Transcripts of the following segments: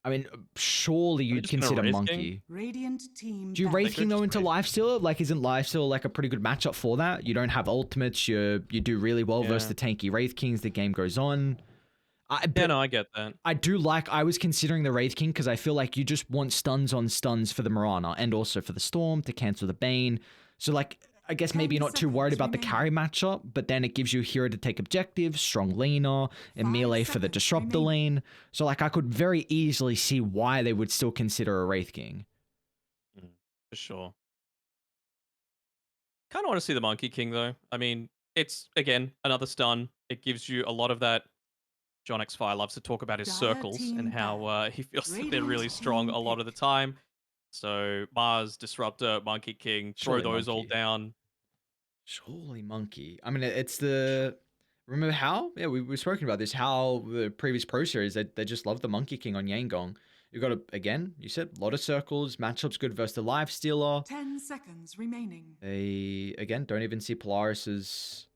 I mean, surely Are they you'd just gonna consider Wraith King? Monkey. Radiant team Do you back. Wraith They King could though just into Wraith King. Lifestealer? Like, isn't Lifestealer like a pretty good matchup for that? You don't have ultimates. You do really well versus Yeah. the tanky Wraith Kings. The game goes on. Yeah, But no, I get that. I was considering the Wraith King because I feel like you just want stuns on stuns for the Mirana and also for the Storm to cancel the Bane. So like, I guess maybe 10 you're not too worried seconds about the carry matchup, but then it gives you a hero to take objectives, strong laner, and 5 melee for the seconds disruptor remaining. lane. So like, I could very easily see why they would still consider a Wraith King. For sure. Kind of want to see the Monkey King though. I mean, it's again another stun. It gives you a lot of that. John X Fire loves to talk about his Dire circles and team how ban. he feels that they're Radiant really strong team a lot of the pick. time. So Mars, Disruptor, Monkey King, throw Surely those all Monkey. down. Surely Monkey. I mean, it's the. Remember how? Yeah, we've spoken about this. How the previous Pro Series, they just love the Monkey King on Yangon. You got to, again, you said, a lot of circles, matchups good versus the Life Stealer. 10 seconds remaining. They, again, don't even see Polaris's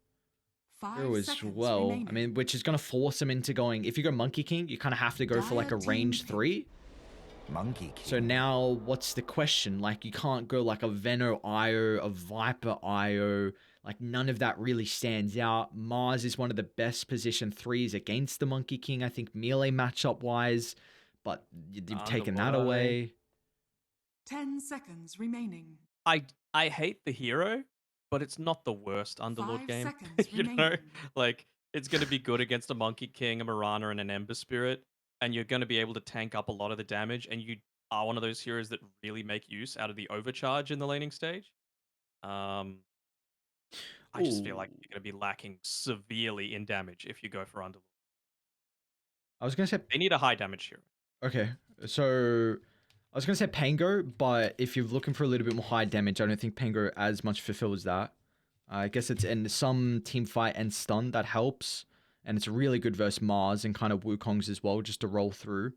5 hero as seconds well. remaining. I mean, which is going to force them into going. If you go Monkey King, you kind of have to go for like a Dire team range pick. 3. Monkey King. So now, what's the question? Like, you can't go like a Veno IO, a Viper IO. Like, none of that really stands out. Mars is one of the best position 3s against the Monkey King, I think, melee matchup-wise. But you've taken that Underway. away. 10 seconds remaining. I hate the hero, but it's not the worst Underlord 5 game. seconds You know, remaining. like it's going to be good against a Monkey King, a Mirana, and an Ember Spirit, and you're going to be able to tank up a lot of the damage. And you are one of those heroes that really make use out of the overcharge in the laning stage. I just feel like Ooh. you're going to be lacking severely in damage if you go for Underlord. I was going to say... They need a high damage hero. Okay, so... I was going to say Pango, but if you're looking for a little bit more high damage, I don't think Pango as much fulfills that. I guess it's in some team fight and stun that helps. And it's really good versus Mars and kind of Wukongs as well, just to roll through.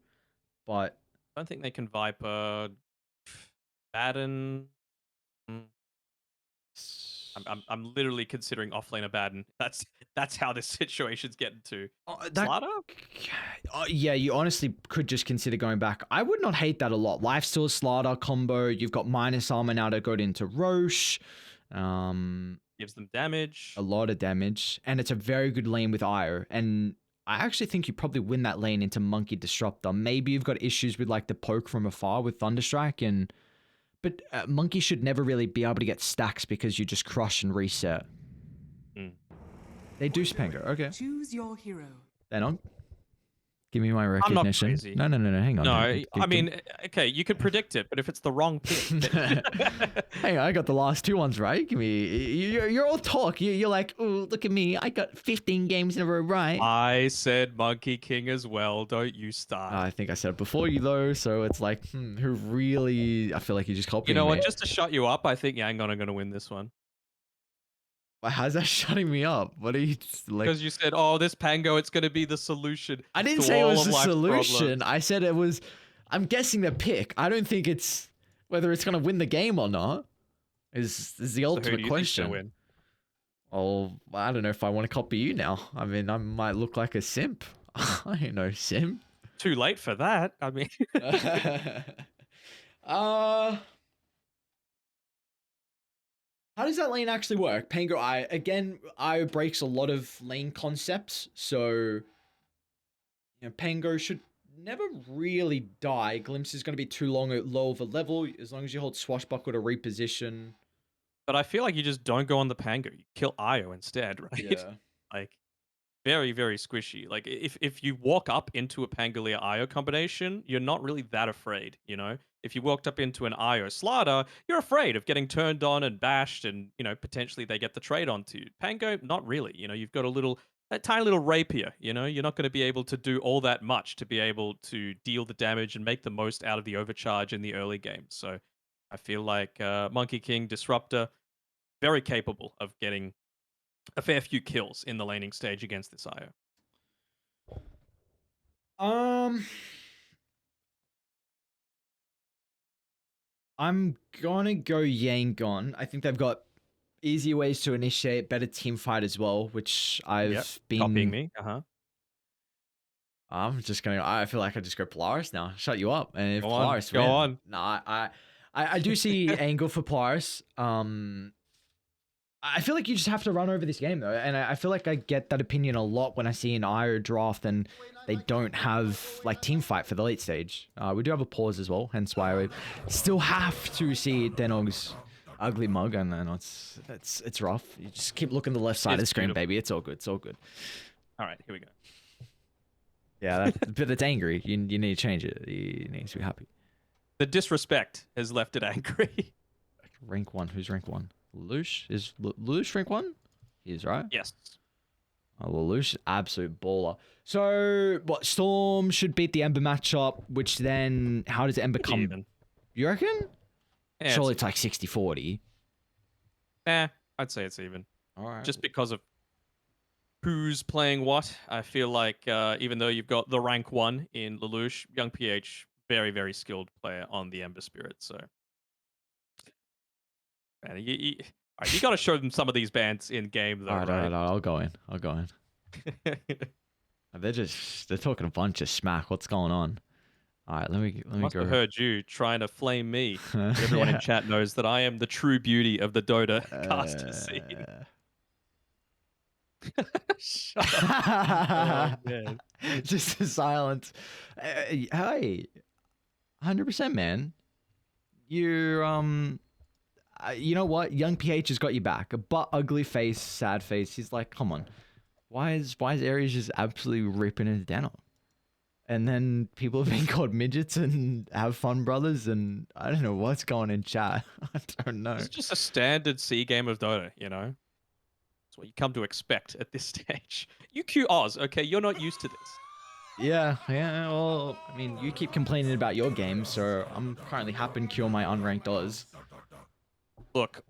But I don't think they can Viper. Baden. I'm literally considering offlane a Baden. That's how this situation's getting to. Slaughter? Yeah, you honestly could just consider going back. I would not hate that a lot. Lifesteal Slaughter combo. You've got minus armor now to go into Roche. Gives them damage. A lot of damage. And it's a very good lane with Io. And I actually think you probably win that lane into Monkey Disruptor. Maybe you've got issues with like the poke from afar with Thunderstrike and... But Monkey should never really be able to get stacks because you just crush and reset. They do Spango. Okay. Choose your hero. Danog, give me my I'm not recognition. crazy. No. Hang on. No, Hang on. I mean, okay, you could predict it, but if it's the wrong pick, Hang on, I got the last 2 ones right. Give me. You're all talk. You're like, oh, look at me. I got 15 games in a row right. I said Monkey King as well. Don't you start. I think I said it before you though, so it's like, who really? I feel like you just copying You know me. what? Just to shut you up, I think Yangon are going to win this one. How's that shutting me up? What are you like? Because you said, "Oh, this Pango, it's going to be the solution." I didn't to say it all was of the life's solution. problems." I said it was. I'm guessing the pick. I don't think it's whether it's gonna win the game or not. Is the So who ultimate do you question? think's gonna Oh, I don't know if I want to copy you now. I mean, I might look like a simp. I ain't no simp. win? Too late for that. I mean, How does that lane actually work? Pango I breaks a lot of lane concepts, so Pango should never really die. Glimpse is going to be too low of a level as long as you hold Swashbuckle to reposition. but I feel like you just don't go on the Pango. You kill Io instead, right? Yeah. Like very, very squishy. Like if you walk up into a Pangolier Io combination, you're not really that afraid, you know? If you walked up into an Io Slaughter, you're afraid of getting turned on and bashed and, potentially they get the trade onto you. Pango, not really. You've got a tiny little rapier, you're not going to be able to do all that much to be able to deal the damage and make the most out of the overcharge in the early game. So I feel like Monkey King, Disruptor, very capable of getting a fair few kills in the laning stage against this IO. I'm gonna go Yangon. I think they've got easier ways to initiate, better team fight as well, which I've been Copying me. Uh-huh. I feel like I just go Polaris now. Shut you up. And if Go on, Polaris go win, on. nah, I do see angle for Polaris. I feel like you just have to run over this game though, and I feel like I get that opinion a lot when I see an IO draft and they don't have like team fight for the late stage. We do have a pause as well, hence why we still have to see Danog's ugly mug, and then it's rough. You just keep looking to the left side of the It's screen, beautiful. baby. It's all good. It's all good. All right, here we go. Yeah, but it's angry. You need to change it. You need to be happy. The disrespect has left it angry. Rank 1. Who's rank 1? Lelouch? Is Lelouch rank 1? He is, right? Yes. Oh, Lelouch, absolute baller. So, what, Storm should beat the Ember matchup, which then, how does Ember come? Even. You reckon? Yeah, Surely it's like 60-40. I'd say it's even. All right. Just because of who's playing what. I feel like even though you've got the rank 1 in Lelouch, young PH, very, very skilled player on the Ember Spirit. So, man, all right, you got to show them some of these bands in game, though, All right, right? I'll go in. They're talking a bunch of smack. What's going on? All right, let me Must go. have heard you trying to flame me. Everyone in chat knows that I am the true beauty of the Dota caster scene. Shut up. Oh, man. Just a silence. Hey, 100%, man. You know what? Young PH has got you back. But ugly face, sad face. He's like, come on. Why is Ares just absolutely ripping into Danog? And then people have been called midgets and have fun brothers, and I don't know what's going in chat. I don't know. It's just a standard C game of Dota, you know? It's what you come to expect at this stage. UQ Oz, okay, you're not used to this. Yeah, well, I mean, you keep complaining about your game, so I'm currently happy to cure my unranked Oz. Look,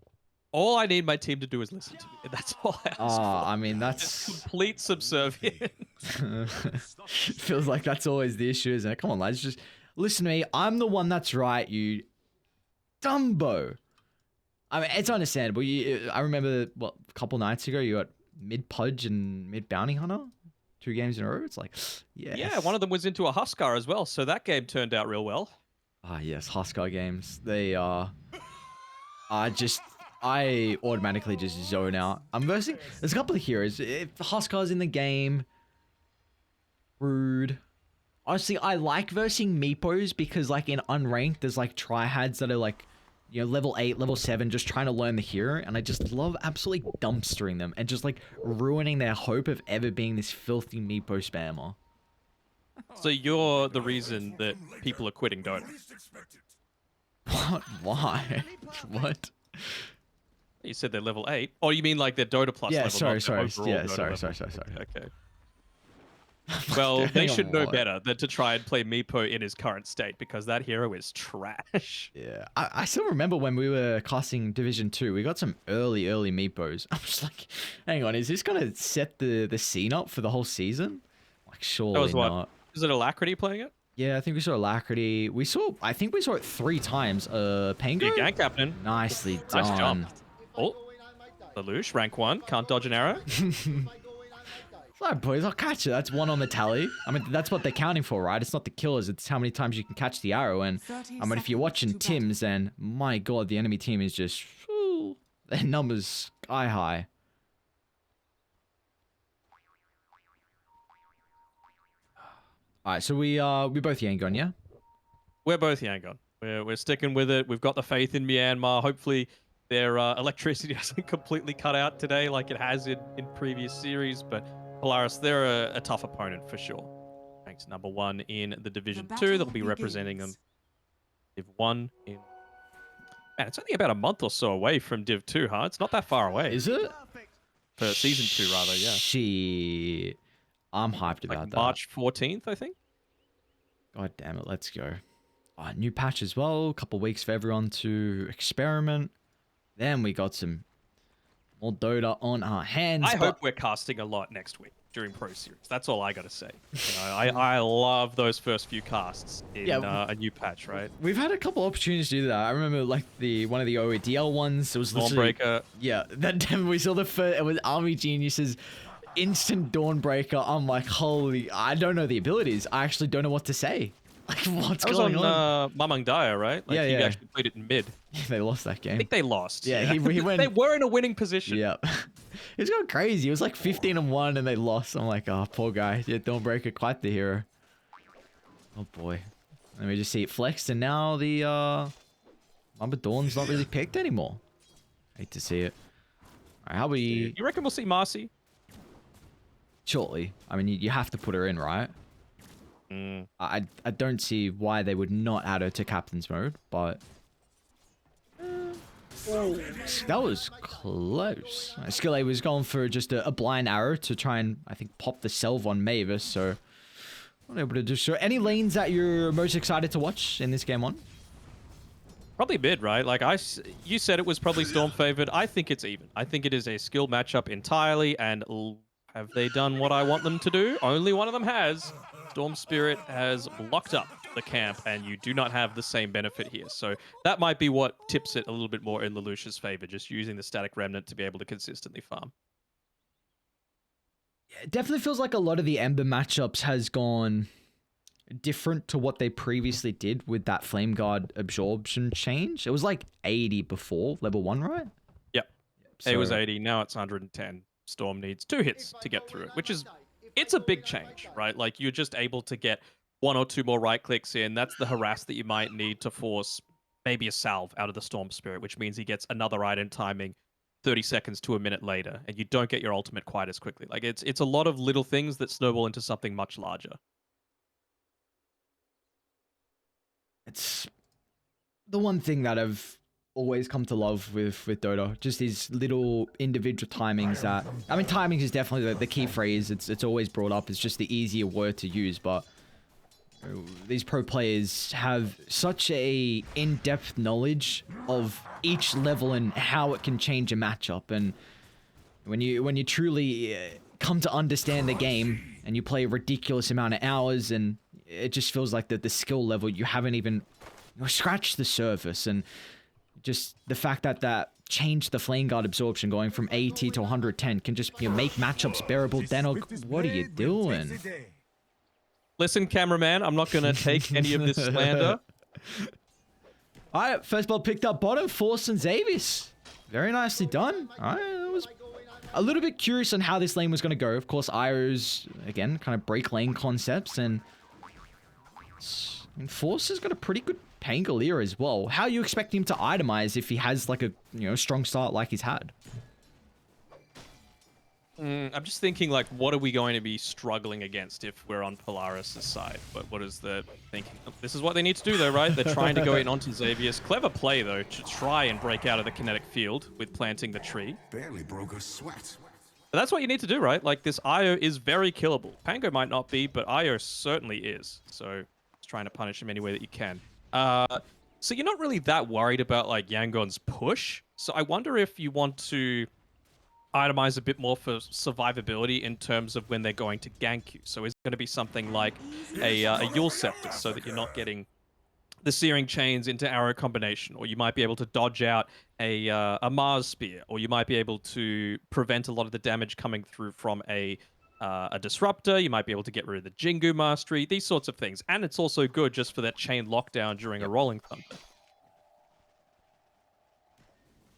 all I need my team to do is listen to me. And that's all I ask for. I mean, Just that's... complete subservience. Feels like that's always the issue, isn't it? Come on, lads, just listen to me. I'm the one that's right, you Dumbo. I mean, it's understandable. I remember, a couple nights ago, you got mid-Pudge and mid-Bounty Hunter? 2 games in a row? It's like, yes. Yeah, one of them was into a Huskar as well, so that game turned out real well. Yes, Huskar games. They are... I automatically just zone out. I'm versing... There's a couple of heroes. If Huskar's in the game... Rude. Honestly, I like versing Meepos because, like, in Unranked, there's, like, trihads that are, like, you know, level 8, level 7, just trying to learn the hero, and I just love absolutely dumpstering them and just, like, ruining their hope of ever being this filthy Meepo spammer. So you're the reason that people are quitting Dota. What? Why? What? You said they're level 8. Oh, you mean like they're Dota plus Yeah, level? sorry. not their overall Yeah, Dota sorry. level. Okay. Well, they should know better than to try and play Meepo in his current state because that hero is trash. Yeah, I still remember when we were casting Division 2, we got some early Meepos. I was like, hang on, is this going to set the scene up for the whole season? Like, surely That was what? not. Is it Alacrity playing it? Yeah, I think we saw Alacrity. I think we saw it 3 times. Pango? Your gank captain. Nicely Nice done. jump. Oh, Lelouch, rank 1, can't dodge an arrow. Alright, boys, I'll catch it. That's 1 on the tally. I mean, that's what they're counting for, right? It's not the killers, it's how many times you can catch the arrow. And I mean, if you're watching Tim's, then my god, the enemy team is just, whew, their numbers sky high. Alright, so we both Yangon, yeah? We're both Yangon. We're sticking with it. We've got the faith in Myanmar. Hopefully their electricity doesn't completely cut out today like it has in previous series, but Polaris, they're a tough opponent for sure. Ranked number 1 in the Division 2. They'll be representing them. Div 1 in... Man, it's only about a month or so away from Div 2, huh? It's not that far away. Is it? For Season 2, rather, yeah. Shit. I'm hyped about Like that. March 14th, I think? God damn it, let's go. New patch as well. A couple weeks for everyone to experiment. Then we got some more Dota on our hands. I hope we're casting a lot next week during Pro Series. That's all I got to say. You know, I love those first few casts in a new patch, right? We've had a couple opportunities to do that. I remember like one of the OEDL ones. It was literally... Stormbreaker. Yeah, that we saw the first... It was Army Geniuses. instant Dawnbreaker. I'm like, holy, I don't know the abilities. I actually don't know what to say. Like, what's That was going on Mamang Daya, right? Like, Yeah, he yeah. actually played it in mid. They lost that I game. think they lost. Yeah, he went. They were in a winning position. Yeah. It's going crazy. It was like 15-1 and they lost. I'm like, oh, poor guy. Yeah, Dawnbreaker, quite the hero. Oh boy. Let me just see it flexed, and now the Mamba Dawn's not really picked anymore. Hate to see it. Alright, how we You reckon we'll see Marcy? shortly? I mean, you have to put her in, right? Mm. I don't see why they would not add her to captain's mode, but that was close. Skille was going for just a blind arrow to try and, I think, pop the Selv on Mavis, so not able to do so. Any lanes that you're most excited to watch in this game on? Probably mid, right? Like you said, it was probably Storm favored. I think it's even. I think it is a skill matchup entirely. And have they done what I want them to do? Only one of them has. Storm Spirit has locked up the camp, and you do not have the same benefit here. So that might be what tips it a little bit more in Lelouch's favor, just using the static remnant to be able to consistently farm. It definitely feels like a lot of the Ember matchups has gone different to what they previously did with that Flame Guard absorption change. It was like 80 before level 1, right? Yep. So, It was 80, now it's 110. Storm needs 2 hits to get through it, which is, it's a big change, right? Like, you're just able to get 1 or 2 more right clicks in. That's the harass that you might need to force maybe a salve out of the Storm Spirit, which means he gets another item timing 30 seconds to a minute later, and you don't get your ultimate quite as quickly. Like, it's a lot of little things that snowball into something much larger. it's the one thing that I've always come to love with Dota, just these little individual timings that, I mean, timings is definitely the key phrase. It's always brought up. It's just the easier word to use, but these pro players have such a in-depth knowledge of each level and how it can change a matchup. And when you truly come to understand the game and you play a ridiculous amount of hours, and it just feels like the skill level you haven't even scratched the surface. And just the fact that changed the Flame Guard absorption going from 80 to 110 can just make matchups bearable. Danog, what are you doing? Listen, cameraman, I'm not going to take any of this slander. Alright, first ball picked up bottom, Force and Xavius. Very nicely done. Alright, I was a little bit curious on how this lane was going to go. Of course, Io's, again, kind of break lane concepts, and Force has got a pretty good Pangolier as well. How are you expecting him to itemize if he has like a strong start like he's had? I'm just thinking, like, what are we going to be struggling against if we're on Polaris' side? But what is the thinking? This is what they need to do, though, right? They're trying to go in onto Xavius. Clever play, though, to try and break out of the kinetic field with planting the tree. Barely broke a sweat. But that's what you need to do, right? Like, this Io is very killable. Pango might not be, but Io certainly is. So, just trying to punish him any way that you can. So you're not really that worried about, like, Yangon's push. So I wonder if you want to itemize a bit more for survivability in terms of when they're going to gank you. So is it going to be something like a Yule Scepter, so that you're not getting the Searing Chains into arrow combination, or you might be able to dodge out a Mars Spear, or you might be able to prevent a lot of the damage coming through from a Disruptor. You might be able to get rid of the Jingu Mastery, these sorts of things. And it's also good just for that chain lockdown during a Rolling Thunder.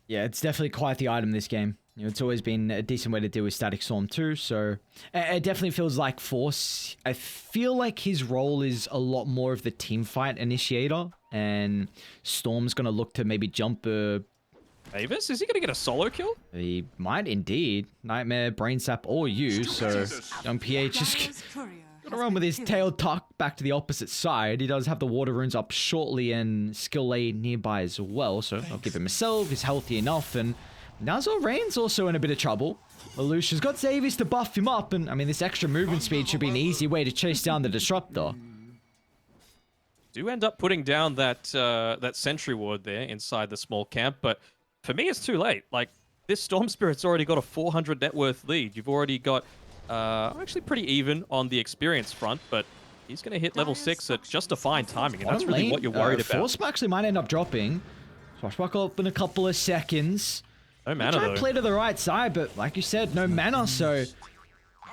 Yeah, it's definitely quite the item this game. It's always been a decent way to deal with Static Storm too, so it definitely feels like Force. I feel like his role is a lot more of the team fight initiator, and Storm's going to look to maybe jump Mavis, is he going to get a solo kill? He might indeed. Nightmare, Brain Sap, or you, so young PH is gonna run with his tail tucked back to the opposite side. He does have the water runes up shortly and skill lane nearby as well, so I'll give him a Selv. He's healthy enough, and Nazor Rain's also in a bit of trouble. Lelouch's got Xavius to buff him up, and I mean, this extra movement speed should be an easy way to chase down the Disruptor. Do end up putting down that that sentry ward there inside the small camp, but for me, it's too late. Like, this Storm Spirit's already got a 400 net worth lead. You've already got, actually pretty even on the experience front, but he's going to hit level 6 at just a fine timing, and that's really what you're worried about. Force actually might end up dropping. Swashbuckle up in a couple of seconds. No mana, Try though. and play to the right side, but like you said, no mana, so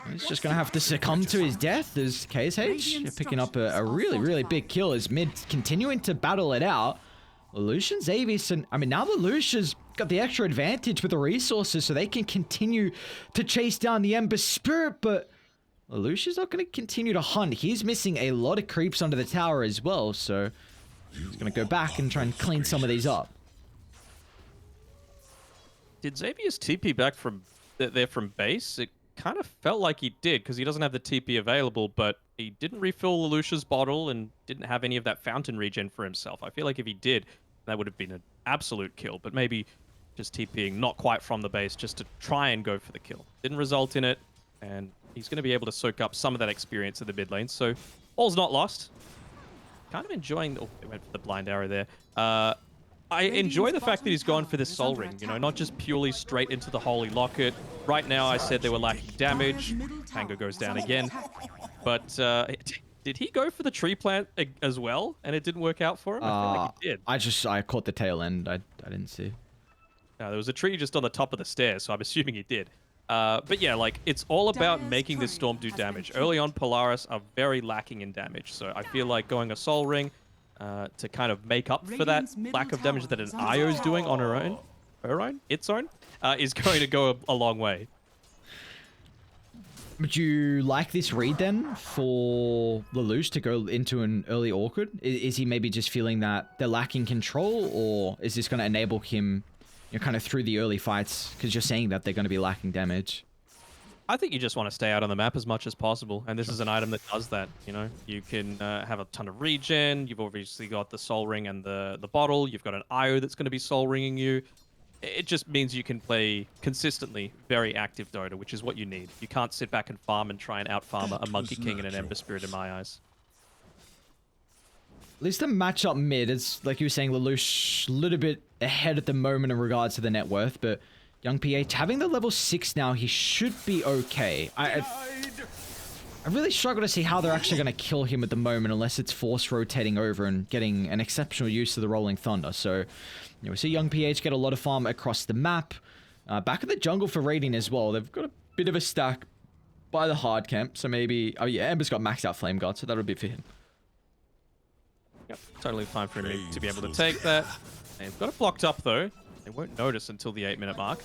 He's just going to have to succumb to his death as KSH picking up a really, really big kill as mid continuing to battle it out. Lelouch and Xavius, and I mean, now Lelouch has got the extra advantage with the resources so they can continue to chase down the Ember Spirit, but Lelouch is not going to continue to hunt. He's missing a lot of creeps under the tower as well, so he's going to go back and try and clean some of these up. Did Xavius TP back from there from base? It kind of felt like he did because he doesn't have the TP available, but he didn't refill Lelouch's bottle and didn't have any of that fountain regen for himself. I feel like if he did, that would have been an absolute kill, but maybe just TPing not quite from the base just to try and go for the kill. Didn't result in it, and he's going to be able to soak up some of that experience in the mid lane, so all's not lost. Kind of enjoying... Oh, they went for the blind arrow there. I enjoy the fact that he's gone for this soul ring, you know, not just purely straight into the holy locket. Right now, I said they were lacking damage. Tango goes down again. But did he go for the tree plant as well, and it didn't work out for him? I feel like he did. I caught the tail end. I didn't see. No, there was a tree just on the top of the stairs, so I'm assuming he did. But yeah, like, it's all about making this storm do damage. Early on, Polaris are very lacking in damage, so I feel like going a soul ring to kind of make up for that lack of damage that an Io is doing on its own, is going to go a long way. Would you like this read then for Lelouch to go into an early Orchid? Is he maybe just feeling that they're lacking control, or is this going to enable him, you know, kind of through the early fights? Because you're saying that they're going to be lacking damage. I think you just want to stay out on the map as much as possible, and this is an item that does that. You know, you can have a ton of regen. You've obviously got the soul ring and the bottle. You've got an IO that's going to be soul ringing you. It just means you can play consistently very active Dota, which is what you need. You can't sit back and farm and try and out-farm a Monkey King and an Ember Spirit in my eyes. At least the matchup mid, it's like you were saying, Lelouch a little bit ahead at the moment in regards to the net worth, but Young PH having the level 6 now, he should be okay. I really struggle to see how they're actually going to kill him at the moment unless it's force rotating over and getting an exceptional use of the Rolling Thunder. So, you know, we see Young PH get a lot of farm across the map. Back in the jungle for raiding as well. They've got a bit of a stack by the hard camp, so maybe... Oh yeah, Ember's got maxed out Flame Guard, so that'll be for him. Yep, totally fine for him to be able to take that. They've got it blocked up though. They won't notice until the 8-minute mark.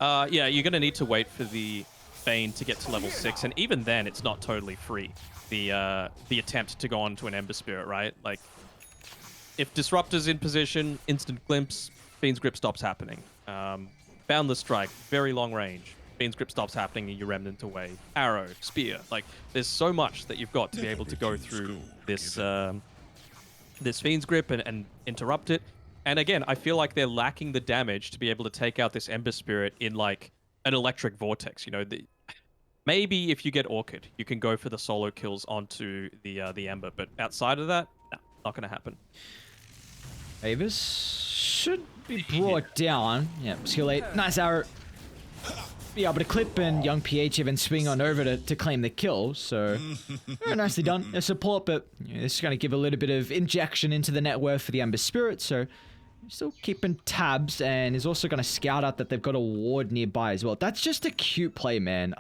Yeah, you're going to need to wait for the Bane to get to level 6, and even then, it's not totally free. The attempt to go on to an Ember Spirit, right? Like, if Disruptor's in position, instant glimpse, Fiend's Grip stops happening. Boundless Strike, very long range. Fiend's Grip stops happening and you Remnant away. Arrow, Spear, like, there's so much that you've got to be able to go through this this Fiend's Grip and interrupt it. And again, I feel like they're lacking the damage to be able to take out this Ember Spirit in, like, an electric vortex. You know, maybe if you get Orchid, you can go for the solo kills onto the Ember. But outside of that, no, not going to happen. Avis should be brought down. Yeah, skill 8. Nice arrow. Be able to clip, and Young PH even swing on over to claim the kill. So, very nicely done. A support, but you know, this is going to give a little bit of injection into the net worth for the Ember Spirit. So, still keeping tabs, and is also going to scout out that they've got a ward nearby as well. That's just a cute play, man.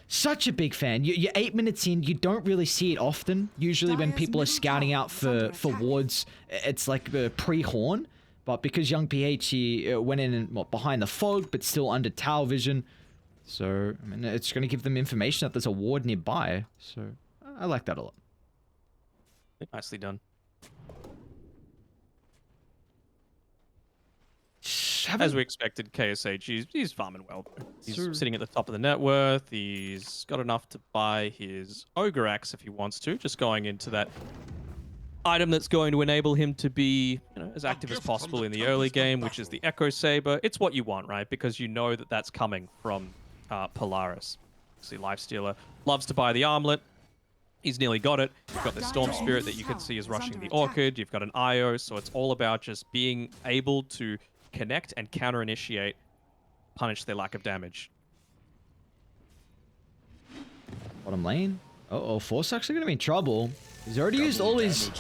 Such a big fan. You're 8 minutes in, you don't really see it often. Usually when people are scouting out for wards, it's like the pre-horn. But because Young PH, he went in and behind the fog, but still under tower vision. So, I mean, it's going to give them information that there's a ward nearby. So, I like that a lot. Nicely done. As we expected, KSH, he's farming well. He's sitting at the top of the net worth. He's got enough to buy his Ogre Axe if he wants to. Just going into that item that's going to enable him to be, you know, as active as possible in the early game, which is the Echo Saber. It's what you want, right? Because you know that that's coming from Polaris. See, Lifestealer loves to buy the armlet. He's nearly got it. You've got the Storm Spirit that you can see is rushing the Orchid. You've got an IO, so it's all about just being able to connect and counter-initiate, punish their lack of damage. Bottom lane. Uh-oh, Force actually going to be in trouble. He's already used all his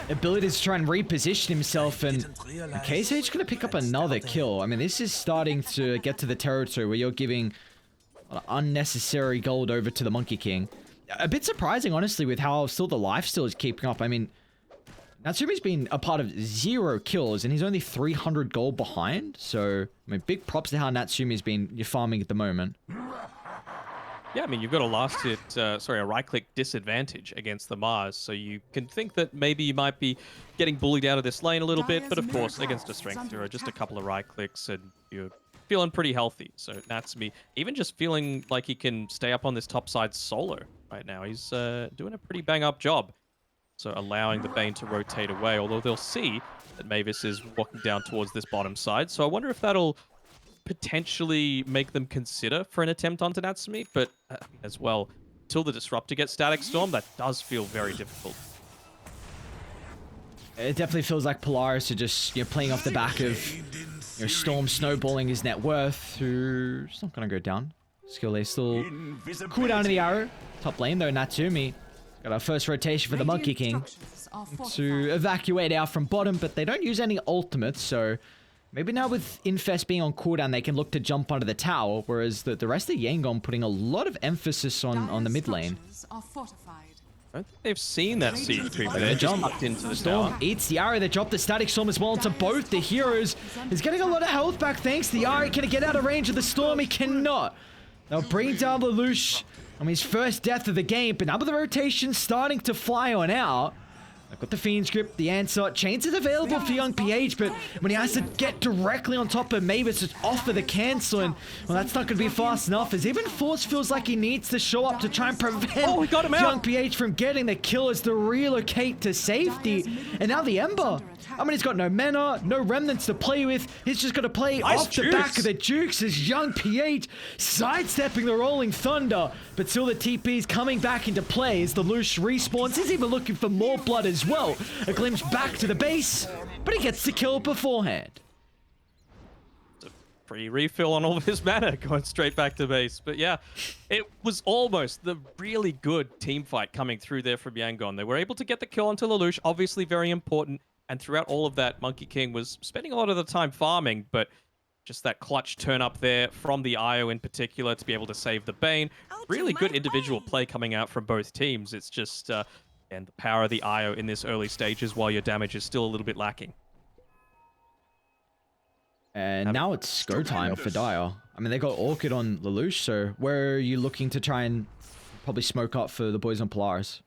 abilities to try and reposition himself, and KSH going to pick up another kill. I mean, this is starting to get to the territory where you're giving A lot of unnecessary gold over to the Monkey King. A bit surprising, honestly, with how still the life steal is keeping up. I mean, Natsumi's been a part of 0 kills, and he's only 300 gold behind. So, I mean, big props to how Natsumi's been farming at the moment. Yeah, I mean, you've got a right-click disadvantage against the Mars, so you can think that maybe you might be getting bullied out of this lane a little bit, but of course, against a strength hero, just a couple of right-clicks, and you're feeling pretty healthy. So Natsumi, even just feeling like he can stay up on this top side solo right now, he's doing a pretty bang-up job. So allowing the Bane to rotate away, although they'll see that Mavis is walking down towards this bottom side, so I wonder if that'll potentially make them consider for an attempt onto Natsumi, but as well, till the Disruptor gets Static Storm, that does feel very difficult. It definitely feels like Polaris are just playing off the back of Storm snowballing his net worth, who's not going to go down. Skill A still cool down to the arrow. Top lane though, Natsumi got our first rotation for the Monkey King to evacuate out from bottom, but they don't use any ultimates, so maybe now with Infest being on cooldown, they can look to jump onto the tower, whereas the rest of Yangon putting a lot of emphasis on the mid lane. I don't think they've seen that siege creep. They just tucked into the Storm tower. eats the Ari. They drop the Static Storm as well onto both the heroes. He's getting a lot of health back thanks to the Ari. Can he get out of range of the Storm? He cannot. They'll bring down Lelouch on his first death of the game, but now with the rotation starting to fly on out, I've got the Fiend's Grip, the answer. Chains is available for Young PH, but when he has to get directly on top of Mavis to offer the cancel, and well, that's not going to be fast enough, as even Force feels like he needs to show up to try and prevent he got him out. Young PH from getting the kill as to relocate to safety. And now the Ember. I mean, he's got no mana, no remnants to play with. He's just got to play off the back of the Jukes as Young PH sidestepping the Rolling Thunder. But still the TP's coming back into play as the Lelouch respawns. He's even looking for more blood as well. A glimpse back to the base, but he gets the kill beforehand. It's a free refill on all of his mana, going straight back to base. But yeah, it was almost the really good team fight coming through there from Yangon. They were able to get the kill onto Lelouch, obviously very important. And throughout all of that, Monkey King was spending a lot of the time farming, but just that clutch turn up there from the IO in particular to be able to save the Bane. Really good individual play coming out from both teams. It's just, and the power of the IO in this early stages while your damage is still a little bit lacking. And now it's go time for Dire. I mean, they got Orchid on Lelouch, so where are you looking to try and probably smoke up for the boys on Polaris?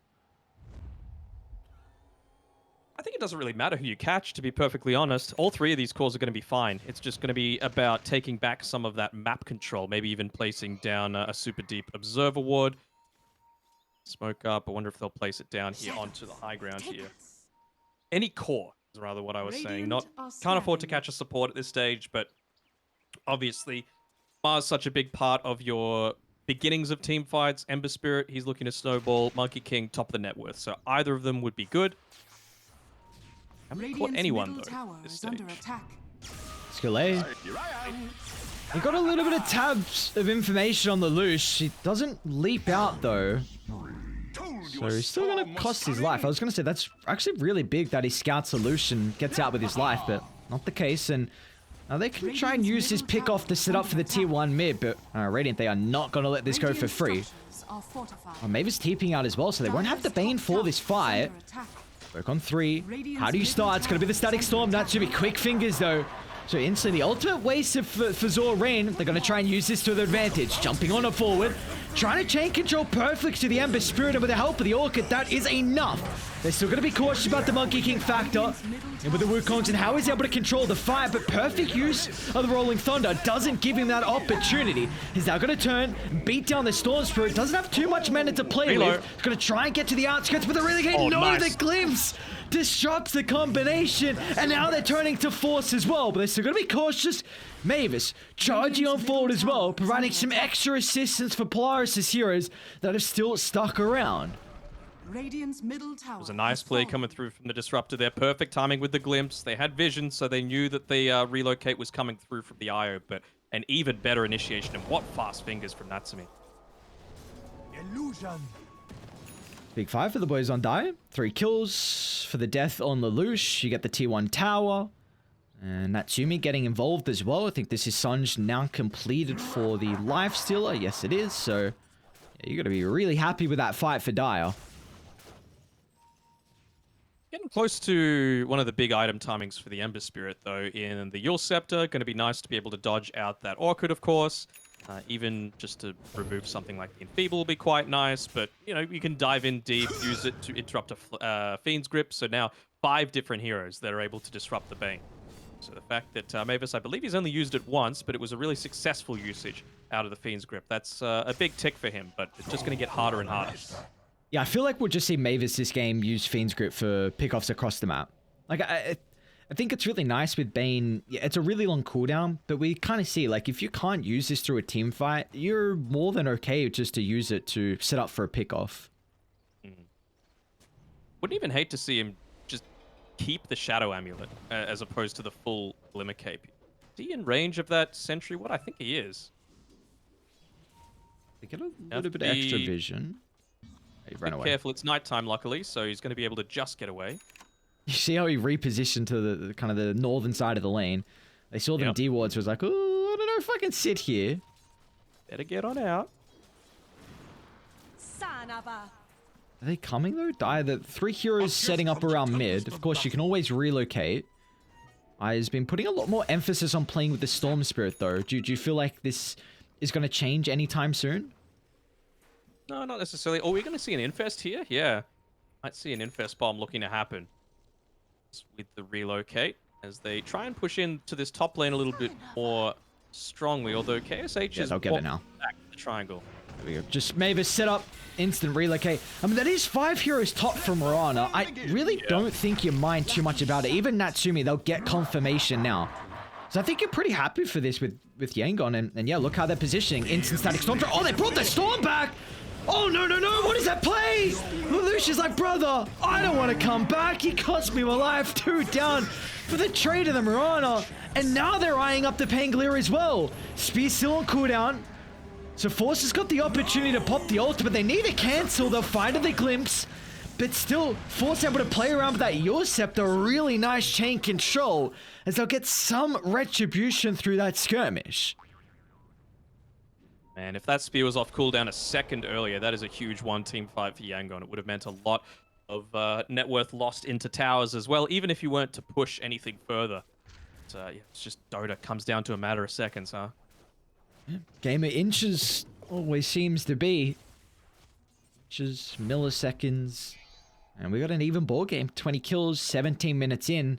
I think it doesn't really matter who you catch, to be perfectly honest. All three of these cores are going to be fine. It's just going to be about taking back some of that map control, maybe even placing down a super deep observer ward. Smoke up. I wonder if they'll place it down here onto the high ground here. Any core is rather what I was saying. Can't afford to catch a support at this stage, but obviously Mars such a big part of your beginnings of team fights. Ember Spirit, he's looking to snowball. Monkey King, top of the net worth. So either of them would be good. I haven't caught anyone, though, at this stage. Skill A. He got a little bit of tabs of information on the Lelouch. He doesn't leap out, though. So he's still going to cost his life. I was going to say, that's actually really big that he scouts Lelouch and gets out with his life, but not the case. And now they can try and use his pick off to set up for the tier 1 mid, but Radiant, they are not going to let this go for free. Mavis TPing out as well, so they won't have the Bane for this fight. Work on 3. How do you start? It's going to be the Static Storm. That should be quick fingers, though. So instantly, the ultimate waste for Zor Rain. They're going to try and use this to their advantage. Jumping on a forward. Trying to chain control perfect to the Ember Spirit, and with the help of the Orchid, that is enough. They're still going to be cautious about the Monkey King factor. And with the Wukongs and how he's able to control the fire, but perfect use of the Rolling Thunder doesn't give him that opportunity. He's now going to turn, beat down the Storm Spirit. Doesn't have too much mana to play with. He's going to try and get to the outskirts, but the really the glimpse disrupts the combination, and now they're turning to Force as well, but they're still going to be cautious. Mavis charging on forward as well, providing some extra assistance for Polaris' heroes that are still stuck around. Radiant's middle tower. It was a nice play coming through from the Disruptor there. Perfect timing with the glimpse. They had vision, so they knew that the relocate was coming through from the IO, but an even better initiation. And what fast fingers from Natsumi. Illusion. Big 5 for the boys on Dire. 3 kills for the death on Lelouch. You get the tier 1 tower. And Natsumi getting involved as well. I think this is Sanj now completed for the life stealer. Yes, it is. So yeah, you got to be really happy with that fight for Dire. Getting close to one of the big item timings for the Ember Spirit, though, in the Yule Scepter. Going to be nice to be able to dodge out that Orchid, of course. Even just to remove something like the Enfeeble will be quite nice, but, you know, you can dive in deep, use it to interrupt a Fiend's Grip. So now 5 different heroes that are able to disrupt the Bane. So the fact that Mavis, I believe he's only used it once, but it was a really successful usage out of the Fiend's Grip. That's a big tick for him, but it's just going to get harder and harder. Yeah, I feel like we'll just see Mavis this game use Fiend's Grip for pickoffs across the map. Like, I think it's really nice with Bane. Yeah, it's a really long cooldown, but we kind of see, like, if you can't use this through a team fight, you're more than okay just to use it to set up for a pickoff. Wouldn't even hate to see him just keep the Shadow Amulet as opposed to the full Glimmer Cape. Is he in range of that Sentry? What? I think he is. They get a little bit of extra vision. He ran away. Careful, it's nighttime, luckily, so he's going to be able to just get away. You see how he repositioned to the kind of the northern side of the lane. They saw them D-wards, was like, oh, I don't know if I can sit here. Better get on out. Are they coming though? The 3 heroes setting up around mid. Of course, you can always relocate. Has been putting a lot more emphasis on playing with the Storm Spirit though. Do you feel like this is going to change anytime soon? No, not necessarily. Oh, we're going to see an Infest here? Yeah. Might see an Infest bomb looking to happen. With the relocate, as they try and push into this top lane a little bit more strongly, although KSH is they'll get it now. Back to the triangle. There we go. Just Mavis set up, instant relocate. I mean, that is 5 heroes top from Mirana. I really don't think you mind too much about it. Even Natsumi, they'll get confirmation now. So I think you're pretty happy for this with Yangon. And yeah, look how they're positioning. Instant static storm. Oh, they brought the storm back! Oh, no, no, no, what is that play? Lelouch is like, brother, I don't want to come back. He cost me my life. 2 down for the trade of the Mirana. And now they're eyeing up the Pangolier as well. Spear's still on cooldown. So Force has got the opportunity to pop the ult, but they need to cancel. They'll find the glimpse. But still, Force able to play around with that Yule Scepter. Really nice chain control as they'll get some retribution through that skirmish. And if that spear was off cooldown a second earlier, that is a huge one-team fight for Yangon. It would have meant a lot of net worth lost into towers as well, even if you weren't to push anything further. But, yeah, it's just Dota comes down to a matter of seconds, huh? Yeah. Game of inches always seems to be. Inches, milliseconds. And we got an even ball game. 20 kills, 17 minutes in.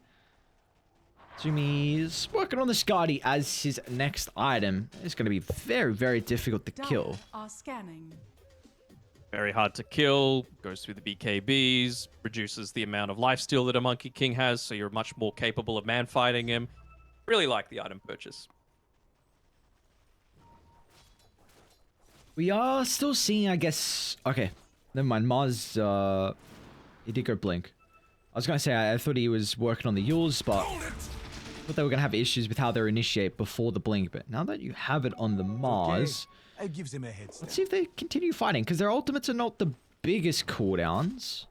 Sumi's working on the Skadi as his next item. It's going to be very, very difficult to kill. Are scanning. Very hard to kill. Goes through the BKBs. Reduces the amount of lifesteal that a Monkey King has, so you're much more capable of man-fighting him. Really like the item purchase. We are still seeing, I guess... Okay, never mind. Mars, he did go blink. I was going to say, I thought he was working on the Yules, but... I thought they were going to have issues with how they initiate before the blink, but now that you have it on the Mars, okay. It gives him a head start. Let's see if they continue fighting, because their ultimates are not the biggest cooldowns.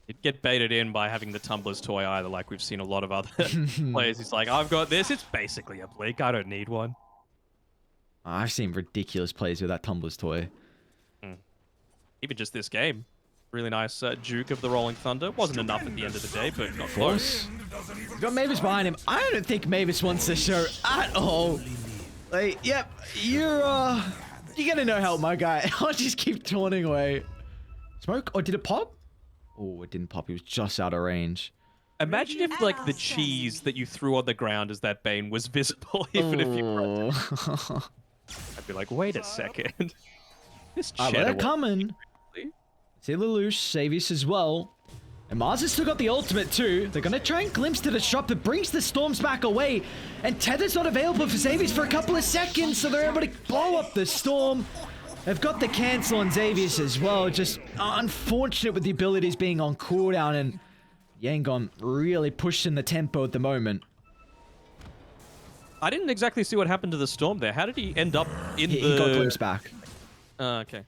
It'd get baited in by having the Tumbler's toy either, like we've seen a lot of other players. He's like, I've got this, it's basically a blink, I don't need one. I've seen ridiculous plays with that Tumbler's toy. Even just this game. Really nice juke of the Rolling Thunder. Wasn't enough at the end of the day, but not close. Got Mavis behind him. I don't think Mavis wants to show at all. Like, yep, you're gonna no help, my guy. I'll just keep taunting away. Smoke? Or did it pop? Oh, it didn't pop. He was just out of range. Imagine if, like, the cheese that you threw on the ground as that Bane was visible, even if you... I'd be like, wait a second. This they're coming. See Lelouch, Savius as well. And Mars has still got the ultimate too. They're going to try and glimpse to disrupt. It brings the storms back away. And Tether's not available for Xavius for a couple of seconds, so they're able to blow up the storm. They've got the cancel on Xavius as well. Just unfortunate with the abilities being on cooldown, and Yangon really pushing the tempo at the moment. I didn't exactly see what happened to the storm there. How did he end up in He got glimpsed back. Okay.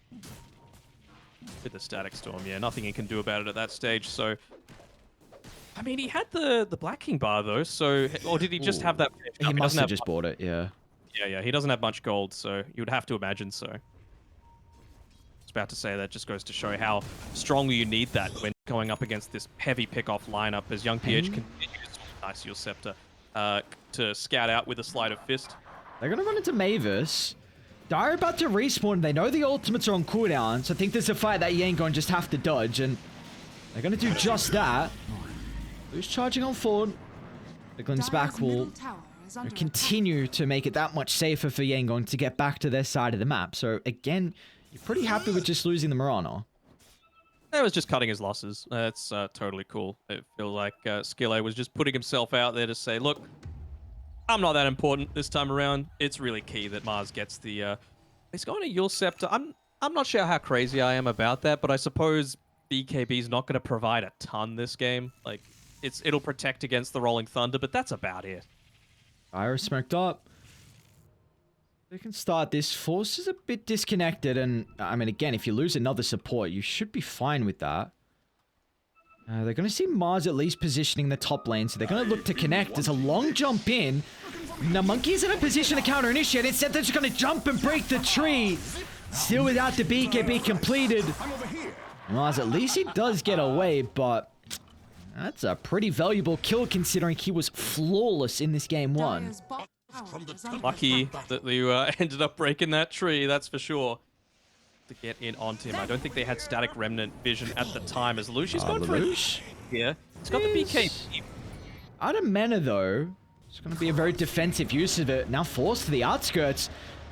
With the static storm, yeah, nothing he can do about it at that stage, so... I mean, he had the Black King bar though, so or did he just have Ooh. that? finished up? He must doesn't have have just bought it, yeah. yeah, he doesn't have much gold, so you would have to imagine so. I was about to say that just goes to show how strongly you need that when going up against this heavy pick-off lineup as young PH continues. Nice, your Scepter to scout out with a sleight of fist. They're gonna run into Mavis. Dire about to respawn. They know the ultimates are on cooldown, so I think there's a fight that Yangon just have to dodge, and they're gonna do just that. Who's charging on forward? Nicklin's back will continue to make it that much safer for Yangon to get back to their side of the map. So again, you're pretty happy with just losing the Mirana. That was just cutting his losses. That's totally cool. I feel like Skille was just putting himself out there to say, look, I'm not that important this time around. It's really key that Mars gets the... He's going to Yule Scepter. I'm not sure how crazy I am about that, but I suppose BKB's not going to provide a ton this game. Like, it'll protect against the Rolling Thunder, but that's about it. Iris smoked up. They can start this. Force is a bit disconnected, and I mean, again, if you lose another support, you should be fine with that. They're going to see Mars at least positioning the top lane, so they're going to look to connect. There's a long jump in. Now, Monkey's in a position to counter-initiate. Instead, they're just going to jump and break the tree. Still without the BKB completed. Mars, at least he does get away, but that's a pretty valuable kill considering he was flawless in this game one. Lucky that you ended up breaking that tree, that's for sure. To get in onto him. I don't think they had static remnant vision at the time as Luci's gone for it. Yeah, he's got the BKB. Out of mana though, it's going to be a very defensive use of it. Now forced to the outskirts.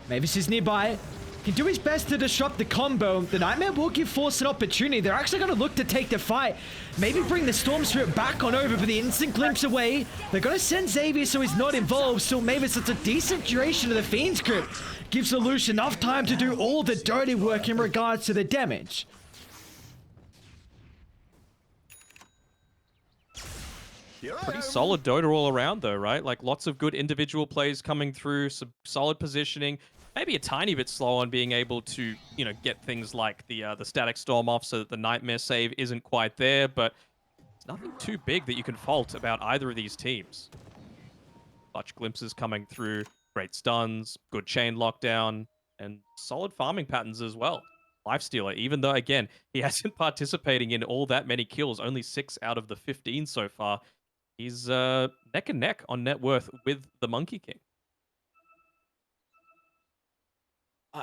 Mavis is nearby. Can do his best to disrupt the combo. The Nightmare will give Force an opportunity. They're actually going to look to take the fight. Maybe bring the Storm Spirit back on over, but the instant glimpse away. They're going to send Xavier so he's not involved. Still, Mavis, it's a decent duration of the Fiend's Grip. Gives Lelouch enough time to do all the dirty work in regards to the damage. Pretty solid Dota all around though, right? Like lots of good individual plays coming through, some solid positioning. Maybe a tiny bit slow on being able to, you know, get things like the static storm off so that the Nightmare save isn't quite there, but it's nothing too big that you can fault about either of these teams. Clutch glimpses coming through, great stuns, good chain lockdown, and solid farming patterns as well. Lifestealer, even though, again, he hasn't participating in all that many kills, only 6 out of the 15 so far, he's neck and neck on net worth with the Monkey King.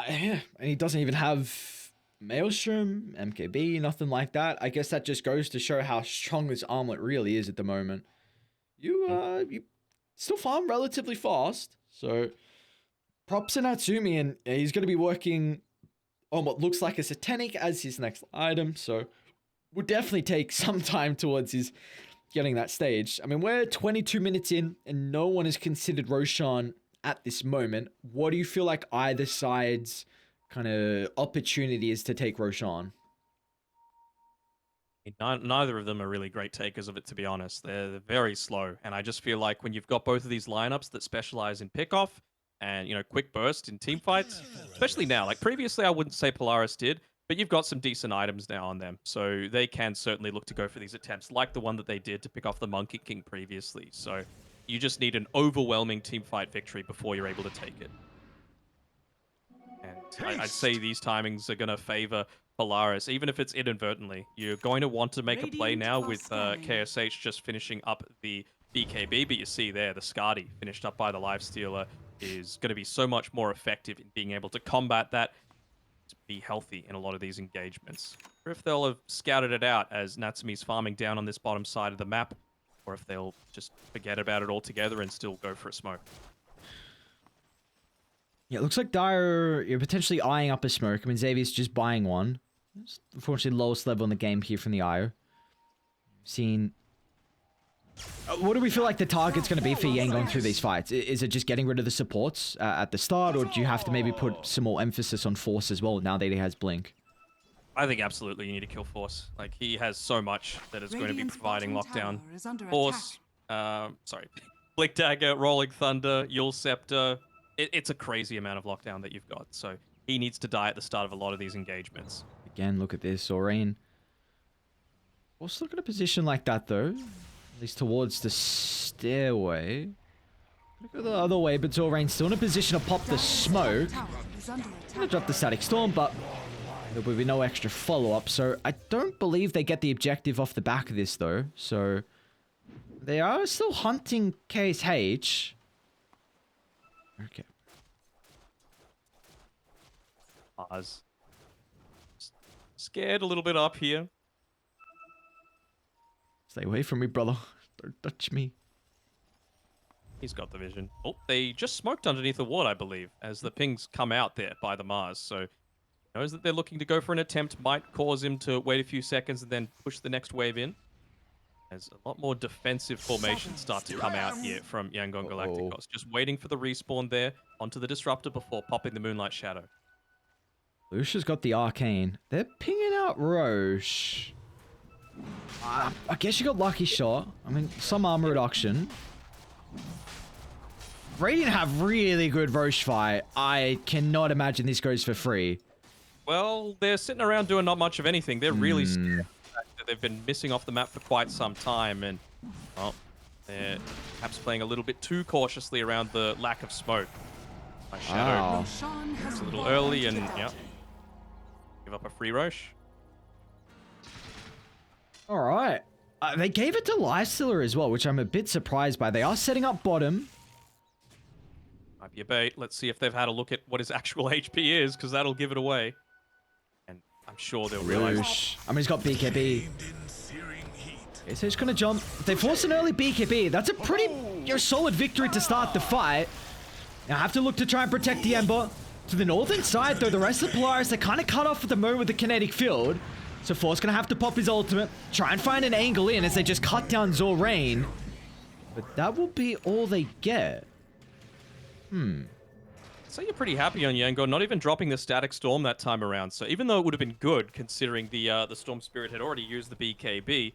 Yeah, and he doesn't even have Maelstrom, MKB, nothing like that. I guess that just goes to show how strong this armlet really is at the moment. You still farm relatively fast, so props to Natsumi, and he's going to be working on what looks like a Satanic as his next item, so will definitely take some time towards his getting that stage. I mean, we're 22 minutes in, and no one has considered Roshan at this moment. What do you feel like either side's kind of opportunity is to take Roshan? Neither of them are really great takers of it, to be honest. They're very slow, and I just feel like when you've got both of these lineups that specialize in pickoff and, you know, quick burst in team fights, especially now, like previously I wouldn't say Polaris did, but you've got some decent items now on them, so they can certainly look to go for these attempts, like the one that they did to pick off the Monkey King previously. So you just need an overwhelming team fight victory before you're able to take it. And I'd say these timings are going to favor Polaris, even if it's inadvertently. You're going to want to make a play now with KSH just finishing up the BKB, but you see there, the Skadi finished up by the Lifestealer is going to be so much more effective in being able to combat that, to be healthy in a lot of these engagements. Or if they'll have scouted it out as Natsumi's farming down on this bottom side of the map, or if they'll just forget about it altogether and still go for a smoke. Yeah, it looks like Dire, you're potentially eyeing up a smoke. I mean, Xavier's just buying one. It's unfortunately lowest level in the game here from the IO. Seen... what do we feel like the target's going to be for Yangon through these fights? Is it just getting rid of the supports at the start, or do you have to maybe put some more emphasis on Force as well now that he has Blink? I think absolutely you need to kill Force. Like, he has so much that is going to be providing lockdown. Force, sorry, Blink Dagger, Rolling Thunder, Yule Scepter. It's a crazy amount of lockdown that you've got, so he needs to die at the start of a lot of these engagements. Again, look at this, Aurene. Also, look at a position like that, though. At least towards the stairway. Go the other way, but Zorain's still in a position to pop the smoke. Gonna drop the static storm, but there will be no extra follow-up. So I don't believe they get the objective off the back of this, though. So they are still hunting KSH. Okay. Mars. Scared a little bit up here. Stay away from me, brother. Don't touch me. He's got the vision. Oh, they just smoked underneath the ward, I believe, as the pings come out there by the Mars. So he knows that they're looking to go for an attempt. Might cause him to wait a few seconds and then push the next wave in. As a lot more defensive formations start to come out here from Yangon Galacticos. Just waiting for the respawn there onto the Disruptor before popping the Moonlight Shadow. Lucia's got the Arcane. They're pinging out Roche. I guess you got Lucky Shot. I mean, some armor reduction. Radiant have really good Roche fight. I cannot imagine this goes for free. Well, they're sitting around doing not much of anything. They're really scared of the fact that they've been missing off the map for quite some time. And, well, they're perhaps playing a little bit too cautiously around the lack of smoke. My Shadow. It's a little early and, yeah. Give up a free Roche. All right. They gave it to Lifestealer as well, which I'm a bit surprised by. They are setting up bottom. Might be a bait. Let's see if they've had a look at what his actual HP is, because that'll give it away. And I'm sure they'll realize. I mean, he's got BKB. Okay, so he's going to jump. If they force an early BKB, that's a pretty solid victory to start the fight. Now, have to look to try and protect the Ember. To the northern side, though, the rest of the Polaris, they're kind of cut off at the moment with the kinetic field. So Force going to have to pop his ultimate, try and find an angle in as they just cut down Zorain. But that will be all they get. So you're pretty happy on Yangon, not even dropping the Static Storm that time around. So even though it would have been good, considering the Storm Spirit had already used the BKB,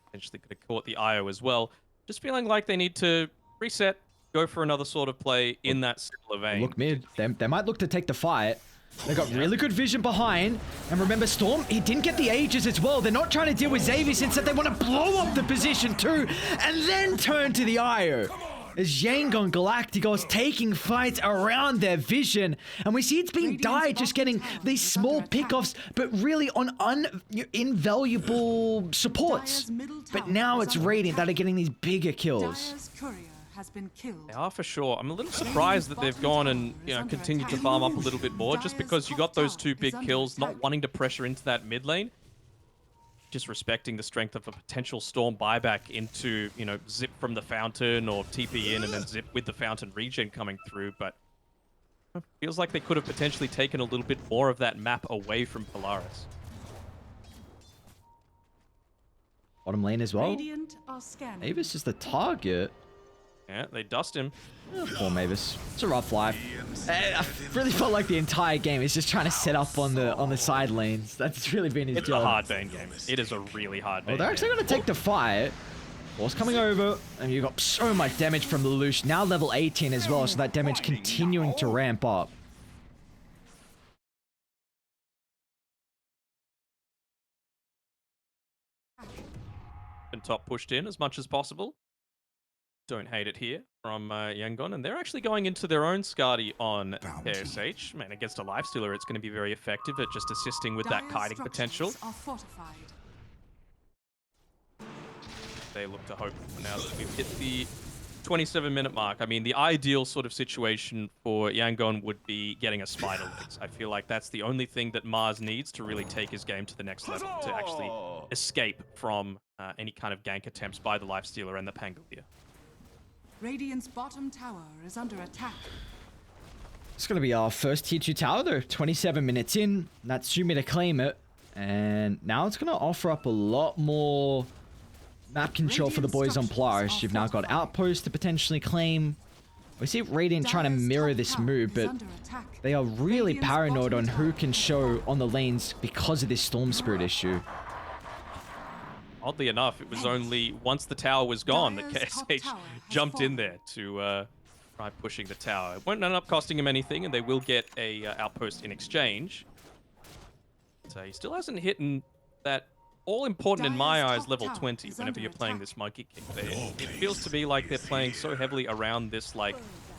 potentially could have caught the IO as well, just feeling like they need to reset, go for another sort of play in that similar vein. Look mid. They might look to take the fight. They got really good vision behind. And remember, Storm, he didn't get the Aegis as well. They're not trying to deal with Xavier, instead they want to blow up the position too, and then turn to the IO. As Yangon Galacticos taking fights around their vision. And we see it's been Dai just getting these small pickoffs, but really on invaluable supports. But now it's Radiant that are getting these bigger kills. They are for sure. I'm a little surprised that they've gone and continued to farm up a little bit more, just because you got those two big kills, not wanting to pressure into that mid lane. Just respecting the strength of a potential Storm buyback into, zip from the fountain or TP in and then zip with the fountain regen coming through. But feels like they could have potentially taken a little bit more of that map away from Polaris. Bottom lane as well. Mavis is the target. Yeah, they dust him. Poor Mavis. It's a rough life. I really felt like the entire game is just trying to set up on the side lanes. That's really been his job. It's a hard Bane game. It is a really hard Bane game. They're actually going to take the fight. Force coming over, and you've got so much damage from the Lelouch. Now level 18 as well, so that damage continuing to ramp up. And top pushed in as much as possible. Don't hate it here from Yangon, and they're actually going into their own Skadi on KSH. Man, against a Lifestealer, it's going to be very effective at just assisting with that kiting potential. They look to hope now that we've hit the 27-minute mark. I mean, the ideal sort of situation for Yangon would be getting a Spider Legs. I feel like that's the only thing that Mars needs to really take his game to the next level, to actually escape from any kind of gank attempts by the Lifestealer and the Pangolier. Radiant's bottom tower is under attack. It's going to be our first tier 2 tower though. 27 minutes in. Natsumi to claim it. And now it's going to offer up a lot more map control for the boys on Polaris. You've now got Outpost to potentially claim. We see Radiant trying to mirror this move, but they are really paranoid on who can show on the lanes because of this Storm Spirit issue. Oddly enough, it was only once the tower was gone that KSH jumped in there to try pushing the tower. It won't end up costing him anything, and they will get a outpost in exchange. So he still hasn't hit that all important in my Dire's eyes top level tower 20 is whenever under you're playing attack. this Monkey King. It feels to me like they're playing so heavily around this, like,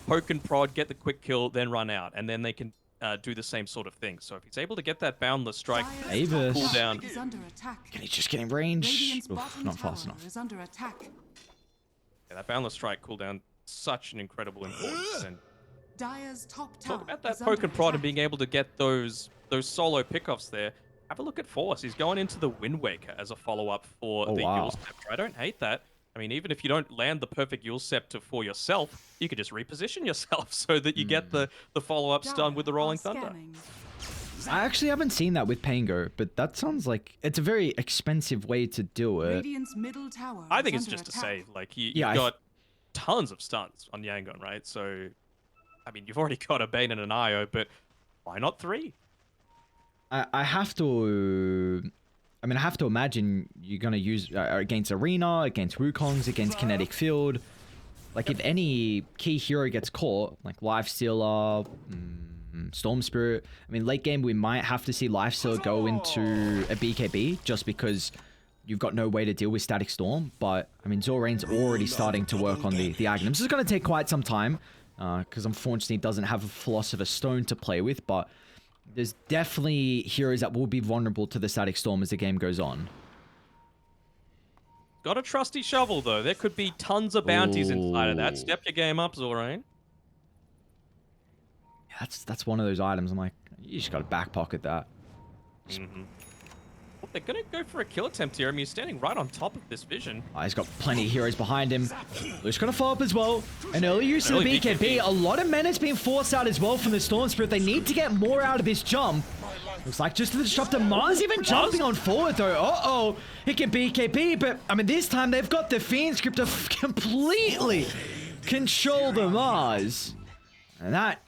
poke and prod, get the quick kill, then run out, and then they can do the same sort of thing. So if he's able to get that boundless strike Dire's top Avis. tower cooldown, is under attack. Can he just get in range? Radiant's Oof, bottom not fast tower enough. is under attack. yeah, that boundless strike cooldown, such an incredible importance. And Dire's top tower talk about that is under poke and prod and attack. being able to get those solo pickoffs there. Have a look at Force. He's going into the Wind Waker as a follow-up for Oh, the wow. Yule Scepter. I don't hate that. I mean, even if you don't land the perfect Yule Scepter for yourself, you could just reposition yourself so that you get the follow-up stun with the Dire Rolling are Thunder. scanning. I actually haven't seen that with Pango, but that sounds like it's a very expensive way to do it. Radiant's middle tower I is think it's under just a attack. save. Like, Yeah, you've got tons of stuns on Yangon, right? So, I mean, you've already got a Bane and an Io, but why not 3? I have to. I mean, I have to imagine you're gonna use against Arena, against Wukongs, against Kinetic Field. Like, if any key hero gets caught, like Lifestealer, Storm Spirit. I mean, late game we might have to see Lifestealer go into a BKB just because you've got no way to deal with Static Storm. But I mean, Zorain's already starting to work on the Aghanim. This is gonna take quite some time because unfortunately it doesn't have a Philosopher's Stone to play with, but there's definitely heroes that will be vulnerable to the Static Storm as the game goes on. Got a trusty shovel, though. There could be tons of bounties inside of that. Ooh. Step your game up, Zorain. Yeah, that's one of those items. I'm like, you just gotta back pocket that. Well, they're going to go for a kill attempt here. I mean, he's standing right on top of this vision. He's got plenty of heroes behind him. Luke's gonna follow up as well. An early use of the Early BKB. BKB. A lot of menace being forced out as well from the Storm Spirit. They need to get more out of this jump. Looks like just the disruptor. Mars even jumping on forward though. Uh-oh. He can BKB, but I mean, this time they've got the Fiend script to completely control the Mars. And that...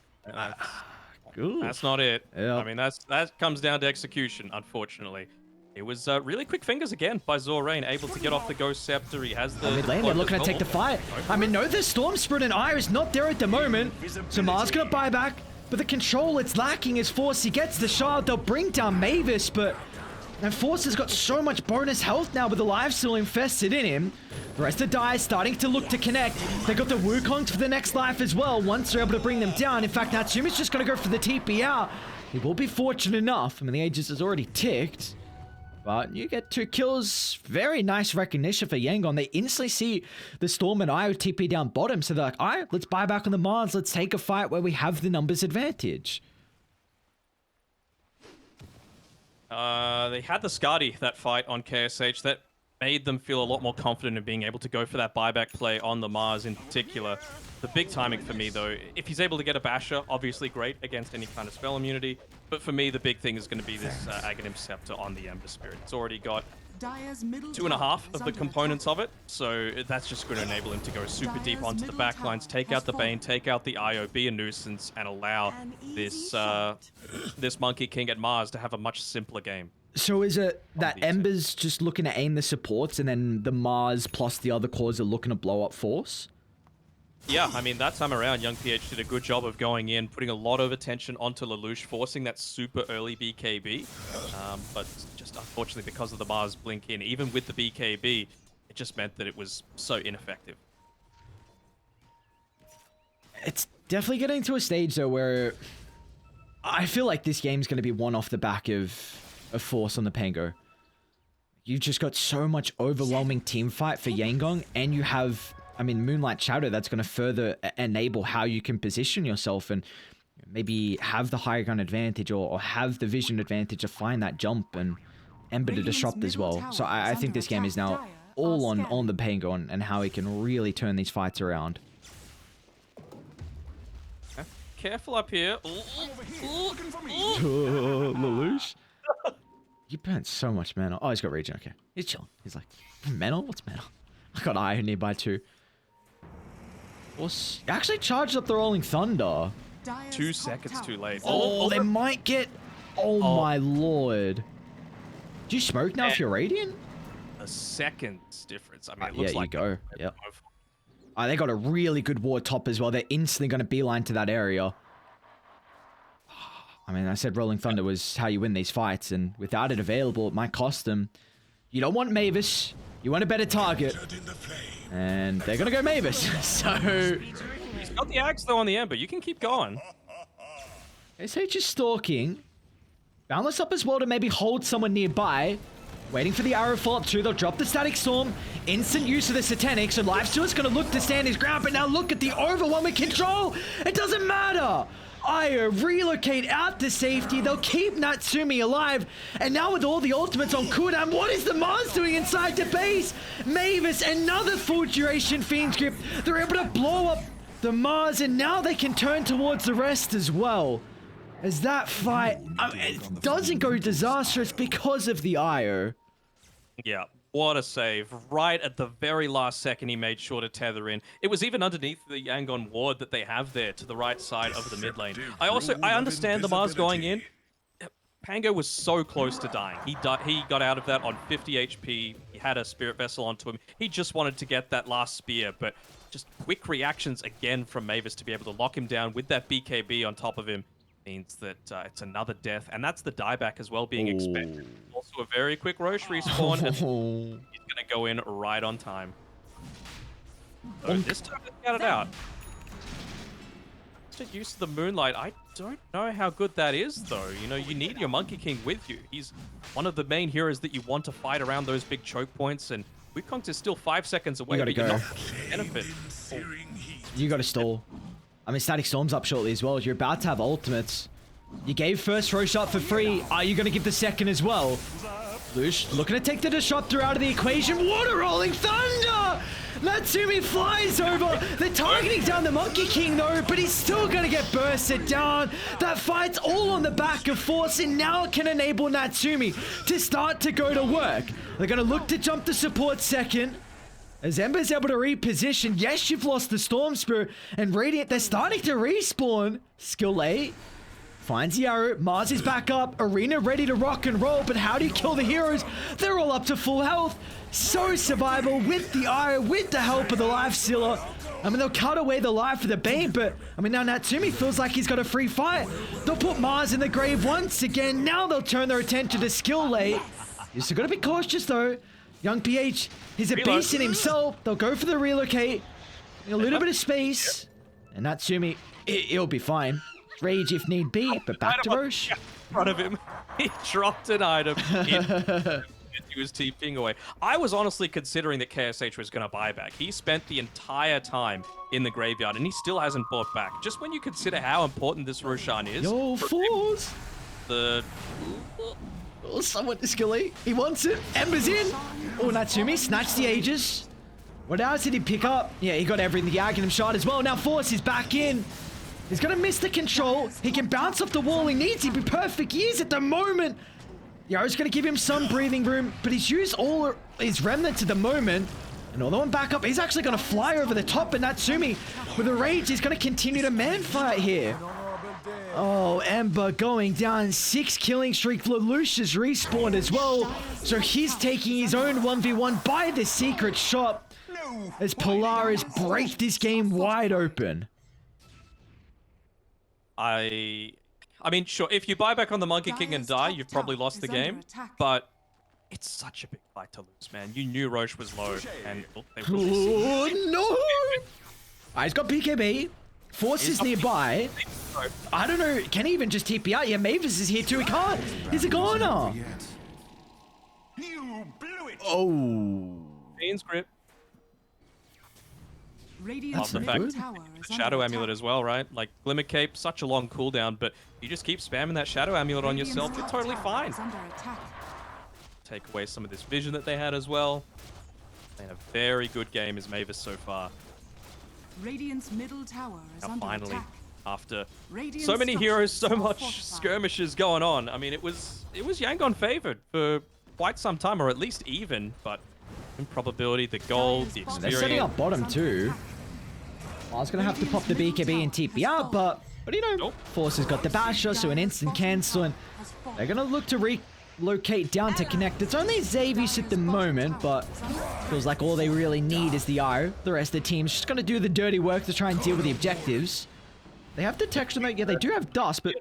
Ooh. That's not it. Yeah. I mean, that comes down to execution, unfortunately. It was really quick fingers again by Zorain, able to get off the Ghost Scepter. He has the... Mid lane, they're looking to take the fight. I mean, no, the Storm Spirit and Iris not there at the moment. So Mars gonna buy back, but the control it's lacking is Force. He gets the shard, they'll bring down Mavis, but and Force has got so much bonus health now with the life still infested in him. The rest of Dire starting to look to connect. They got the Wukongs for the next life as well, once they're able to bring them down. In fact, Natsumi's just gonna go for the TP out. He will be fortunate enough. I mean, the Aegis is already ticked. But you get 2 kills. Very nice recognition for Yangon. They instantly see the Storm and Io TP down bottom. So they're like, all right, let's buy back on the Mars. Let's take a fight where we have the numbers advantage. They had the Skadi, that fight on KSH. That made them feel a lot more confident in being able to go for that buyback play on the Mars in particular. The big timing for me, though, if he's able to get a Basher, obviously great against any kind of spell immunity. But for me, the big thing is going to be this Aghanim Scepter on the Ember Spirit. It's already got Dire's middle 2.5 tower of is the under components attack. of it, so that's just going to enable him to go super deep Dire's onto the middle backlines, tower take has out the Bane, fallen. take out the Io, be a nuisance, and allow An this easy shot. this Monkey King at Mars to have a much simpler game. So is it that the Ember's just looking to aim the supports and then the Mars plus the other cores are looking to blow up Force? Yeah, I mean, that time around, Young PH did a good job of going in, putting a lot of attention onto Lelouch, forcing that super early BKB. But just unfortunately, because of the Mars blink in, even with the BKB, it just meant that it was so ineffective. It's definitely getting to a stage though where I feel like this game's going to be one off the back of Force on the Pango. You've just got so much overwhelming team fight for Yangon, and you have, I mean, Moonlight Shadow that's going to further enable how you can position yourself and maybe have the higher gun advantage or have the vision advantage to find that jump and Ember to Radiant's disrupt as middle well. tower So I is think under this game is attack. now Dire all are on scanning. the Pango and how he can really turn these fights around. Careful up here. Lelouch? You burnt so much mana. Oh, he's got regen. Okay. He's chilling. He's like, mana? What's mana? I got Iron nearby too. Actually charged up the Rolling Thunder. Dire's 2 top seconds tower too late. is under Oh, they might get... Oh, my lord. Do you smoke now if you're Radiant? A second's difference. I mean, it Yeah, looks you like go. Yep. They got a really good ward top as well. They're instantly going to beeline to that area. I mean, I said Rolling Thunder was how you win these fights, and without it available, it might cost them. You don't want Mavis. You want a better target. And they're going to go Mavis. So... He's got the axe, though, on the Ember. You can keep going. SH is stalking. Boundless up as well to maybe hold someone nearby. Waiting for the arrow follow-up too. They'll drop the Static Storm. Instant use of the Satanic. So Lifesteal's going to look to stand his ground. But now look at the overwhelming control. It doesn't matter. Io relocate out to safety. They'll keep Natsumi alive. And now with all the ultimates on cooldown, what is the Mars doing inside the base? Mavis, another full duration Fiend's Grip. They're able to blow up the Mars, and now they can turn towards the rest as well. As that fight it doesn't go disastrous because of the Io. Yeah, what a save. Right at the very last second, he made sure to tether in. It was even underneath the Yangon ward that they have there to the right side of the mid lane. I understand the Mars going in. Pango was so close to dying. He got out of that on 50 HP. He had a Spirit Vessel onto him. He just wanted to get that last spear, but just quick reactions again from Mavis to be able to lock him down with that BKB on top of him means that it's another death, and that's the dieback as well being expected. Also a very quick Roche respawn, and he's going to go in right on time. So this time let's get it out. Just use of the Moonlight. I don't know how good that is, though. You know, you need your Monkey King with you. He's one of the main heroes that you want to fight around those big choke points, and Wukong's is still 5 seconds away, but you're not benefit. You gotta stall. I mean, Static Storm's up shortly as well. You're about to have ultimates. You gave first Roche up for free. Are you going to give the second as well? Lush looking to take the Disruptor out of the equation. What a rolling thunder! Natsumi flies over. They're targeting down the Monkey King though, but he's still going to get bursted down. That fight's all on the back of Force, and now it can enable Natsumi to start to go to work. They're going to look to jump the support second. As Ember's able to reposition, yes, you've lost the Storm Spirit, and Radiant, they're starting to respawn. Skill 8 finds the arrow, Mars is back up, Arena ready to rock and roll, but how do you kill the heroes? They're all up to full health. So survival with the Io, with the help of the Life Stealer. I mean, they'll cut away the life for the Bane, but I mean, now Natsumi feels like he's got a free fight. They'll put Mars in the grave once again. Now they'll turn their attention to Skill 8. You still got to be cautious though. Young PH, he's a beast in himself. They'll go for the relocate. A little bit of space. And Natsumi, it'll be fine. Rage if need be, but back to Roche. In front of him. He dropped an item. He was TPing away. I was honestly considering that KSH was going to buy back. He spent the entire time in the graveyard, and he still hasn't bought back. Just when you consider how important this Roshan is. Yo, Force! Oh, someone to Skill 8. He wants it. Ember's in. Oh, Natsumi snatched the Aegis. What else did he pick up? Yeah, he got everything. The Aghanim shot as well. Now Force is back in. He's going to miss the control. He can bounce off the wall he needs. He'd be perfect. He is at the moment. Yaro's going to give him some breathing room, but he's used all his remnants at the moment. And although I'm back up, he's actually going to fly over the top, but Natsumi, with a rage, he's going to continue to man fight here. Oh, Ember going down. 6 killing streak. Lelouch respawned as well. So he's taking his own 1v1 by the secret shop as Polaris break this game wide open. I mean, sure, if you buy back on the Monkey King and die, you've probably lost the game. But it's such a big fight to lose, man. You knew Roche was low. And oh, no! He's got BKB. Force is nearby. I don't know. Can he even just TP out? Yeah, Mavis is here too. He can't. He's a goner. Oh. Fiend's Grip. Radiant's The middle fact tower is the Shadow under Amulet attack. as well, right? Like, Glimmer Cape, such a long cooldown, but you just keep spamming that Shadow Amulet on Radiant's yourself, you're top totally tower fine. is under attack. Take away some of this vision that they had as well. And a very good game is Mavis so far. Radiant's middle tower is Now under finally, attack. after Radiant so many heroes, so structures are much fortified. skirmishes going on. I mean, it was Yangon favored for quite some time, or at least even, but in probability, the gold, the They're They're setting experience. up bottom too. I was going to have to pop the BKB and TP out, but you know, Nope. Force has got the Basher, so an instant cancel, and they're going to look to relocate down to connect. It's only Xavius at the moment, but feels like all they really need is the Io. The rest of the team's just going to do the dirty work to try and deal with the objectives. They have the texture mate. Yeah, they do have dust, but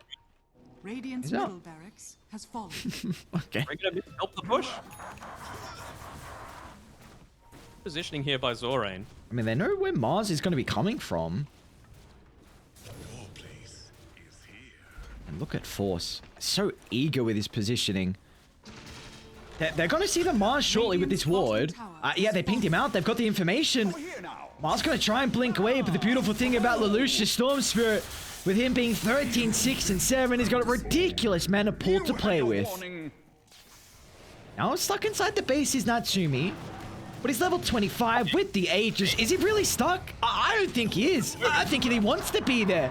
Radiant's He's out. middle barracks has fallen. okay. Are you gonna help the push? positioning here by Zorain. I mean, they know where Mars is going to be coming from. Your place is here. And look at Force. So eager with his positioning. They're going to see the Mars shortly with this ward. Yeah, they pinged him out. They've got the information. Mars going to try and blink away, but the beautiful thing about Lelouch's Storm Spirit, with him being 13, 6, and 7, he's got a ridiculous mana pool to play with. Now stuck inside the base is Natsumi, but he's level 25 with the Aegis. Is he really stuck? I don't think he is. I think he wants to be there.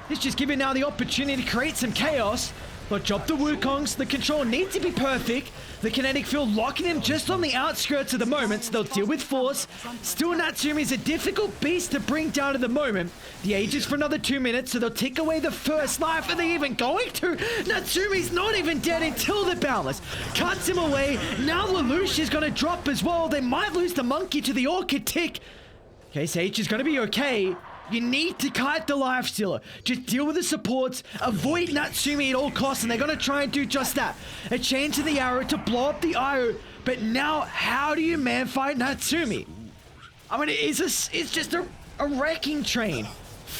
He's just given now the opportunity to create some chaos. But drop the Wukongs, the control needs to be perfect. The kinetic field locking him just on the outskirts at the moment, so they'll deal with Force. Still, Natsumi is a difficult beast to bring down at the moment. The Aegis for another 2 minutes, so they'll take away the first life. Are they even going to? Natsumi's not even dead until the Boundless cuts him away. Now Lelouch is going to drop as well. They might lose the monkey to the Orchid Tick. Okay, Sage is going to be okay. You need to kite the Lifestealer. Just deal with the supports. Avoid Natsumi at all costs, and they're going to try and do just that. A chain to the arrow to blow up the Io. But now, how do you man fight Natsumi? I mean, it's just a wrecking train.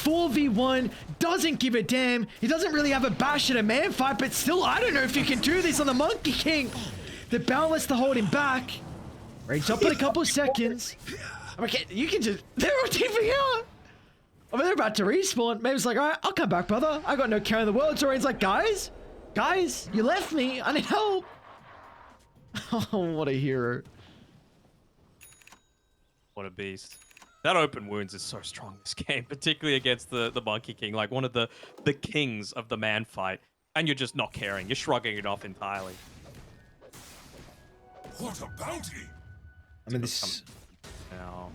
4v1, doesn't give a damn. He doesn't really have a bash at a man fight, but still, I don't know if you can do this on the Monkey King. The Boundless to hold him back. Rage up in a couple of seconds. Okay, you can just... They're all teaming out. I mean, they're about to respawn. Maybe it's like, all right, I'll come back, brother. I got no care in the world. Zorain's like, guys, you left me. I need help. Oh, what a hero. What a beast. That open wounds is so strong this game, particularly against the Monkey King, like one of the kings of the man fight. And you're just not caring. You're shrugging it off entirely. What a bounty! I mean, this... Now...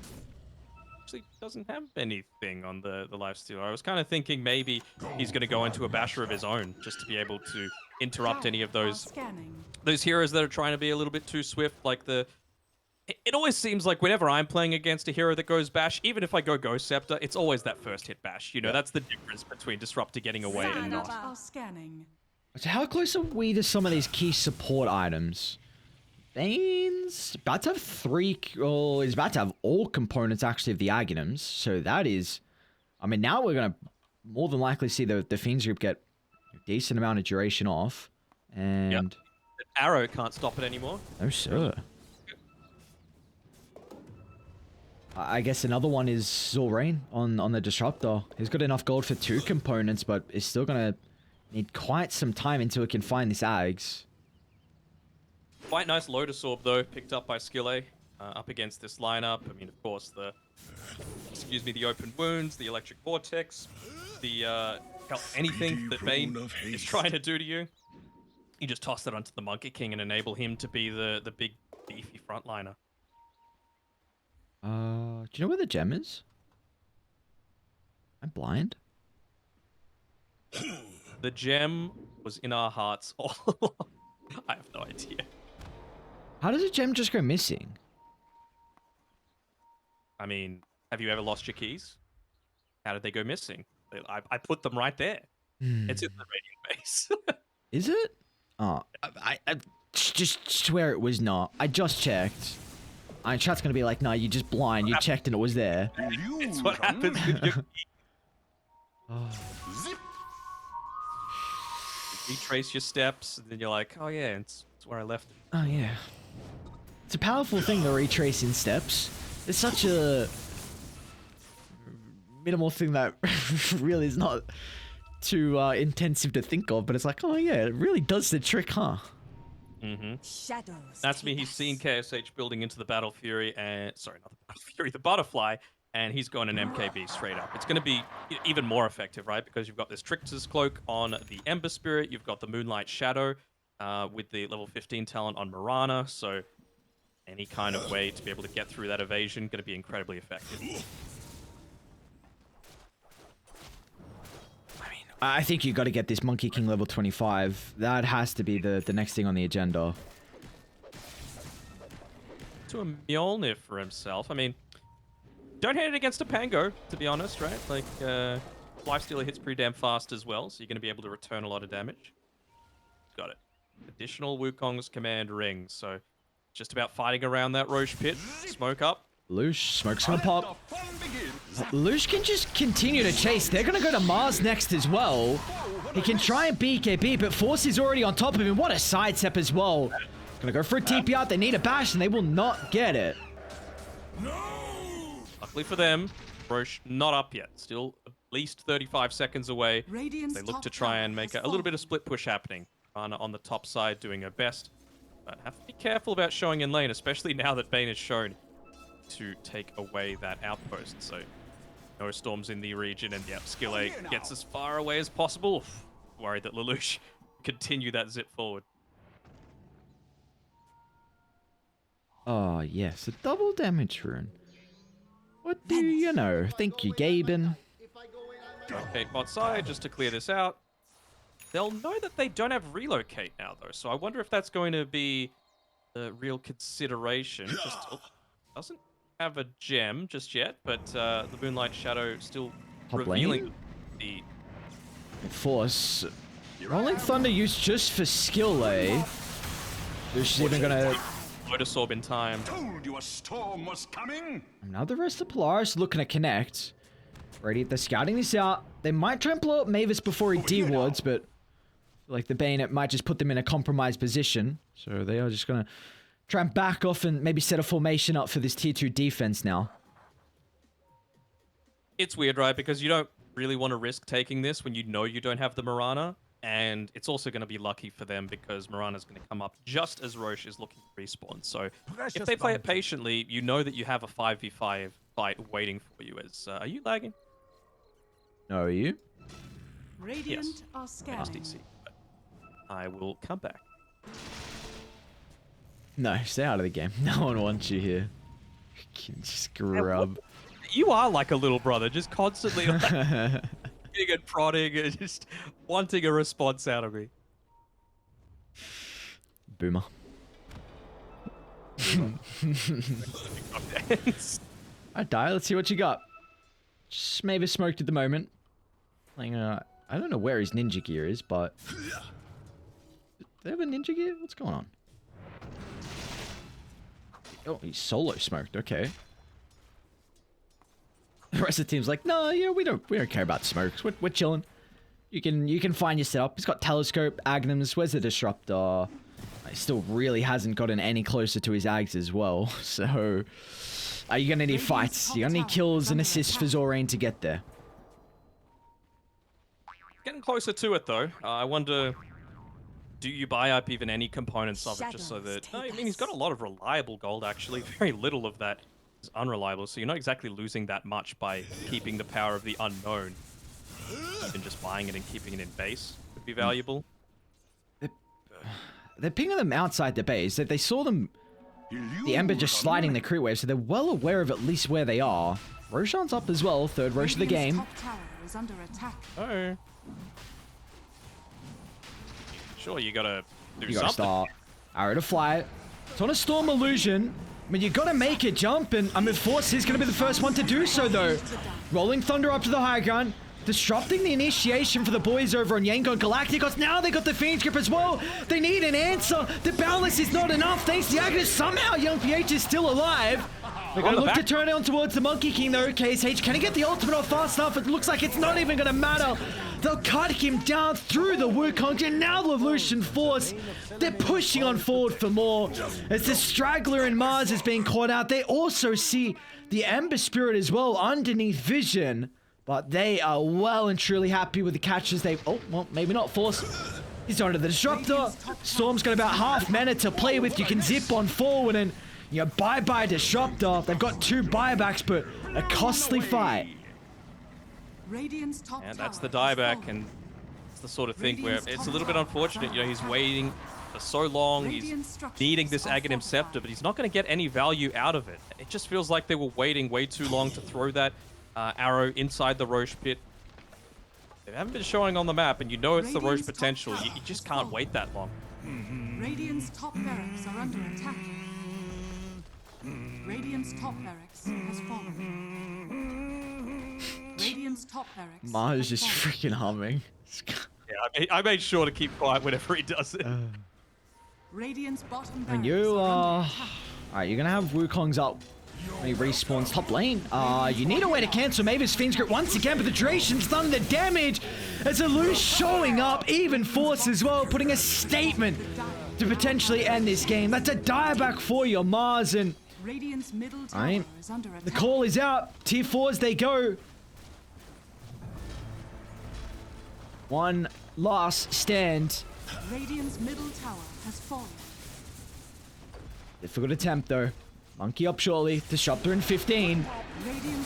actually doesn't have anything on the lifesteal. I was kind of thinking maybe he's going to go into a basher of his own just to be able to interrupt any of those heroes that are trying to be a little bit too swift. Like it always seems like whenever I'm playing against a hero that goes bash, even if I go Ghost Scepter, it's always that first hit bash. You know, that's the difference between Disruptor getting away and not. So how close are we to some of these key support items? Bane's about to have he's about to have all components actually of the Aghanims. So that is, I mean, now we're going to more than likely see the Fiends group get a decent amount of duration off. And yep. The arrow can't stop it anymore. No, sir. I guess another one is Zorain on the Disruptor. He's got enough gold for 2 components, but is still going to need quite some time until he can find this Ags. Quite nice Lotus Orb, though, picked up by Skille up against this lineup. I mean, of course, the open wounds, the electric vortex, anything that Bane is trying to do to you. You just toss that onto the Monkey King and enable him to be the big, beefy frontliner. Do you know where the gem is? I'm blind. The gem was in our hearts all along. I have no idea. How does a gem just go missing? I mean, have you ever lost your keys? How did they go missing? I put them right there. It's in the Radiant base. Is it? Oh, I just swear it was not. I just checked. Chat's gonna be like, no, you're just blind. You checked and it was there. It's what happens with your key. Zip. You retrace your steps, and then you're like, oh yeah, it's where I left it. Oh yeah. It's a powerful thing to retrace in steps. It's such a minimal thing that really is not too intensive to think of, but it's like, oh yeah, it really does the trick, huh? Shadows. That's me. He's seen KSH building into the Battle Fury, and sorry, not the Battle Fury, the Butterfly, and he's going an MKB straight up. It's going to be even more effective, right? Because you've got this Trickster's Cloak on the Ember Spirit, you've got the Moonlight Shadow with the level 15 talent on Mirana, so any kind of way to be able to get through that evasion going to be incredibly effective. I think you got to get this Monkey King level 25. That has to be the next thing on the agenda. To a Mjolnir for himself. I mean, don't hit it against a Pango, to be honest, right? Like, Lifestealer hits pretty damn fast as well, so you're going to be able to return a lot of damage. Got it. Additional Wukong's command ring, so just about fighting around that Roche pit. Smoke up. Lush, smoke's gonna pop. Lush can just continue to chase. They're gonna go to Mars next as well. He can try and BKB, but Force is already on top of him. What a sidestep as well. Gonna go for a TP out. They need a bash, and they will not get it. Luckily for them, Roche not up yet. Still at least 35 seconds away. Radiant's They look top to try and tower make has a little bit fallen. of split push happening. Ana on the top side doing her best. But have to be careful about showing in lane, especially now that Bane is shown to take away that outpost. So no storms in the region, and yep, Skill 8 gets as far away as possible. Worried that Lelouch continue that zip forward. Oh, yes, a double damage rune. What do you know? Thank you, Gaben. Relocate bot side just to clear this out. They'll know that they don't have relocate now, though, so I wonder if that's going to be a real consideration. Just doesn't have a gem just yet, but the Moonlight Shadow still Top revealing lane? the... Force. Rolling Thunder used just for skill, eh? She's even gonna... Lotus Orb in time. Told you a storm was coming. Now the rest of Polaris looking to connect. Ready, they're scouting this out. They might try and blow up Mavis before he D-wards, but... like the Bane, it might just put them in a compromised position. So they are just gonna try and back off and maybe set a formation up for this tier 2 defense now. It's weird, right? Because you don't really want to risk taking this when you know you don't have the Mirana. And it's also going to be lucky for them because Mirana's going to come up just as Roche is looking to respawn. So if they play it patiently, you know that you have a 5v5 fight waiting for you. As are you lagging? No, are you? Radiant are scanning. SDC. But I will come back. No, stay out of the game. No one wants you here. Fucking scrub. You are like a little brother, just constantly like, getting and prodding and just wanting a response out of me. Boomer. Alright, Die, let's see what you got. Just maybe smoked at the moment. Like, I don't know where his ninja gear is, but... do they have a ninja gear? What's going on? Oh, he's solo smoked, okay. The rest of the team's like, no, yeah, we don't care about smokes. We're chilling. You can find your setup. He's got telescope, Agnums. Where's the disruptor? He still really hasn't gotten any closer to his Ags as well. So, are you gonna need fights? You're gonna need kills and assists for Zorain to get there. Getting closer to it though. I wonder, do you buy up even any components of it just so that... I mean, he's got a lot of reliable gold actually. Very little of that is unreliable, so you're not exactly losing that much by keeping the power of the unknown. Even just buying it and keeping it in base would be valuable. They're pinging them outside the base. They saw them, the Ember just sliding the crit wave, so they're well aware of at least where they are. Roshan's up as well, third Rosh of the game. Radiant's top tower is under attack. Oh. Sure, you gotta do You gotta something. start. Arrow to fly. It's on a Storm Illusion. I mean, you gotta make it jump, and I mean, Force is gonna be the first one to do so, though. Rolling Thunder up to the high ground. Disrupting the initiation for the boys over on Yangon Galacticos. Now they got the Fiend's Grip as well. They need an answer. The Boundless is not enough. Thanks to Agnes, somehow Young PH is still alive. They're going to look to turn it on towards the Monkey King though. KSH, can he get the ultimate off fast enough? It looks like it's not even going to matter. They'll cut him down through the Wukong, and now the Evolution Force. They're pushing on forward for more. As the Straggler and Mars is being caught out, they also see the Ember Spirit as well underneath Vision. But they are well and truly happy with the catches they've... oh, well, maybe not. Force. He's onto the Disruptor. Storm's got about half mana to play with. You can zip on forward and... you know, bye-bye Disruptor. They've got 2 buybacks, but a costly fight. Radiant's top And that's the tower has dieback, fallen. and it's the sort of thing where it's a little bit unfortunate. You know, he's waiting for so long. He's needing this Aghanim Scepter, but he's not going to get any value out of it. It just feels like they were waiting way too long to throw that arrow inside the Roche pit. They haven't been showing on the map, and you know it's the Roche potential. You just can't wait that long. Radiant's top barracks are under attack. Radiant's top barracks has fallen. Radiant's top barracks. Mars has just fallen. freaking humming. Yeah, I made sure to keep quiet whenever he does it. Radiant's bottom And barracks you are are... under attack. alright, you're going to have Wukong's up He respawns top lane. You need a way to cancel Mavis Fiend's grip once again, but the duration's done the damage. As a loose showing up, even Force as well, putting a statement to potentially end this game. That's a dieback for your Mars, and Radiant's middle tower is under attack. the call is out. Tier 4s they go. One last stand. Radiant's middle tower has fallen. Difficult attempt though. Monkey up shortly. Disruptor in 15.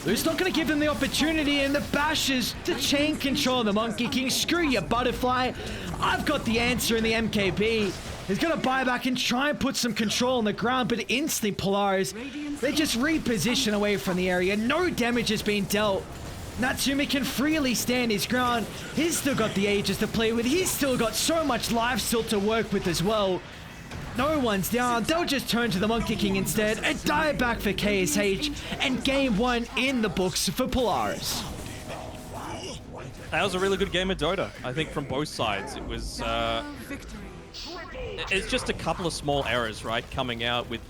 Who's not going to give them the opportunity, and the bashes to chain control the Monkey King. Screw your butterfly. I've got the answer in the MKB. He's going to buy back and try and put some control on the ground, but instantly Polaris, they just reposition away from the area. No damage has been dealt. Natsumi can freely stand his ground. He's still got the Aegis to play with. He's still got so much life still to work with as well. No one's down. They'll just turn to the Monkey King instead. A dieback for KSH, and game 1 in the books for Polaris. That was a really good game of Dota, I think, from both sides. It was, Victory. it's just a couple of small errors, right? Coming out with,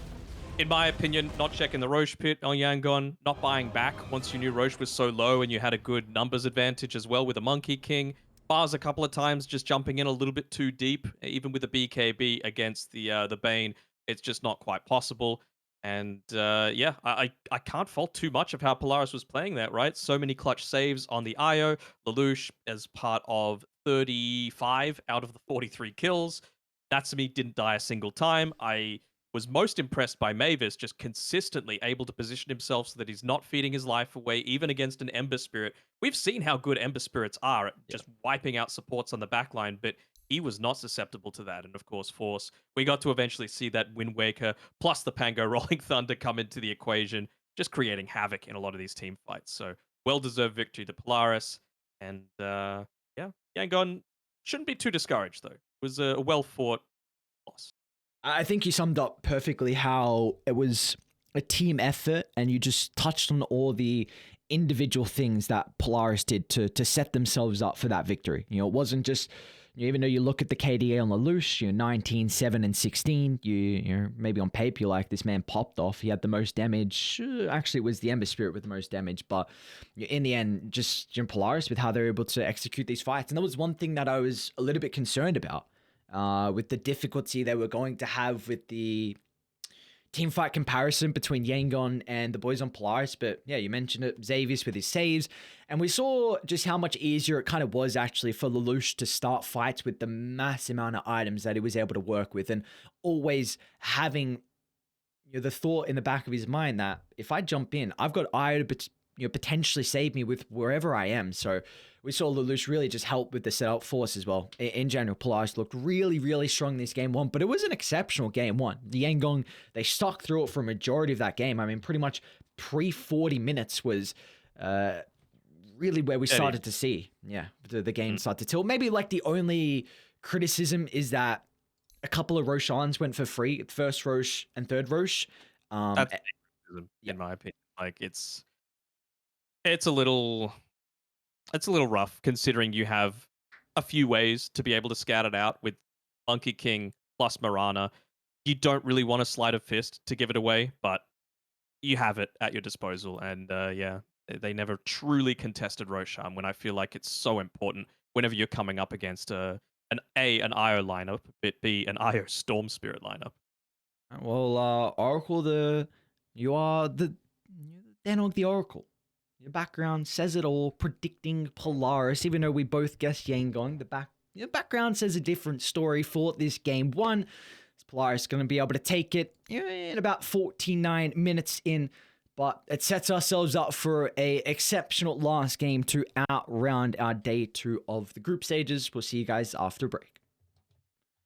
in my opinion, not checking the Roche pit on Yangon, not buying back once you knew Roche was so low and you had a good numbers advantage as well with the Monkey King. Bars a couple of times, just jumping in a little bit too deep, even with the BKB against the Bane. It's just not quite possible. And yeah, I can't fault too much of how Polaris was playing that, right? So many clutch saves on the IO. Lelouch as part of 35 out of the 43 kills. Natsumi didn't die a single time. I was most impressed by Mavis, just consistently able to position himself so that he's not feeding his life away, even against an Ember Spirit. We've seen how good Ember Spirits are at just wiping out supports on the backline, but he was not susceptible to that. And of course, Force. We got to eventually see that Wind Waker plus the Pango Rolling Thunder come into the equation, just creating havoc in a lot of these team fights. So well-deserved victory to Polaris. And yeah, Yangon shouldn't be too discouraged, though. It was a well-fought loss. I think you summed up perfectly how it was a team effort, and you just touched on all the individual things that Polaris did to set themselves up for that victory. You know, it wasn't just, even though you look at the KDA on Lelouch, 19, 7, and 16, you're maybe on paper, you're like, this man popped off. He had the most damage. Actually, it was the Ember Spirit with the most damage, but in the end, just Polaris with how they're able to execute these fights. And that was one thing that I was a little bit concerned about. With the difficulty they were going to have with the team fight comparison between Yangon and the boys on Polaris. But yeah, you mentioned it, Xavius with his saves, and we saw just how much easier it kind of was actually for Lelouch to start fights with the mass amount of items that he was able to work with, and always having the thought in the back of his mind that if I jump in, I've got Io to potentially save me with wherever I am. So we saw Lelouch really just help with the setup. Force as well. In general, Polaris looked really, really strong in this game 1, but it was an exceptional game 1. The Yangon, they stuck through it for a majority of that game. I mean, pretty much pre-40 minutes was really where we started to see, the game start to tilt. Maybe like the only criticism is that a couple of Roshans went for free, first Roche and third Roche. That's in my opinion. Like, it's a little rough considering you have a few ways to be able to scout it out with Monkey King plus Mirana. You don't really want a sleight of fist to give it away, but you have it at your disposal. And yeah, they never truly contested Roshan when I feel like it's so important whenever you're coming up against an IO lineup, but B, an IO Storm Spirit lineup. Well, Oracle, you are the Danog the Oracle. Your background says it all, predicting Polaris, even though we both guessed Yangon. The background says a different story for this game 1. Is Polaris going to be able to take it in about 49 minutes in, but it sets ourselves up for a exceptional last game to outround our day 2 of the group stages. We'll see you guys after break.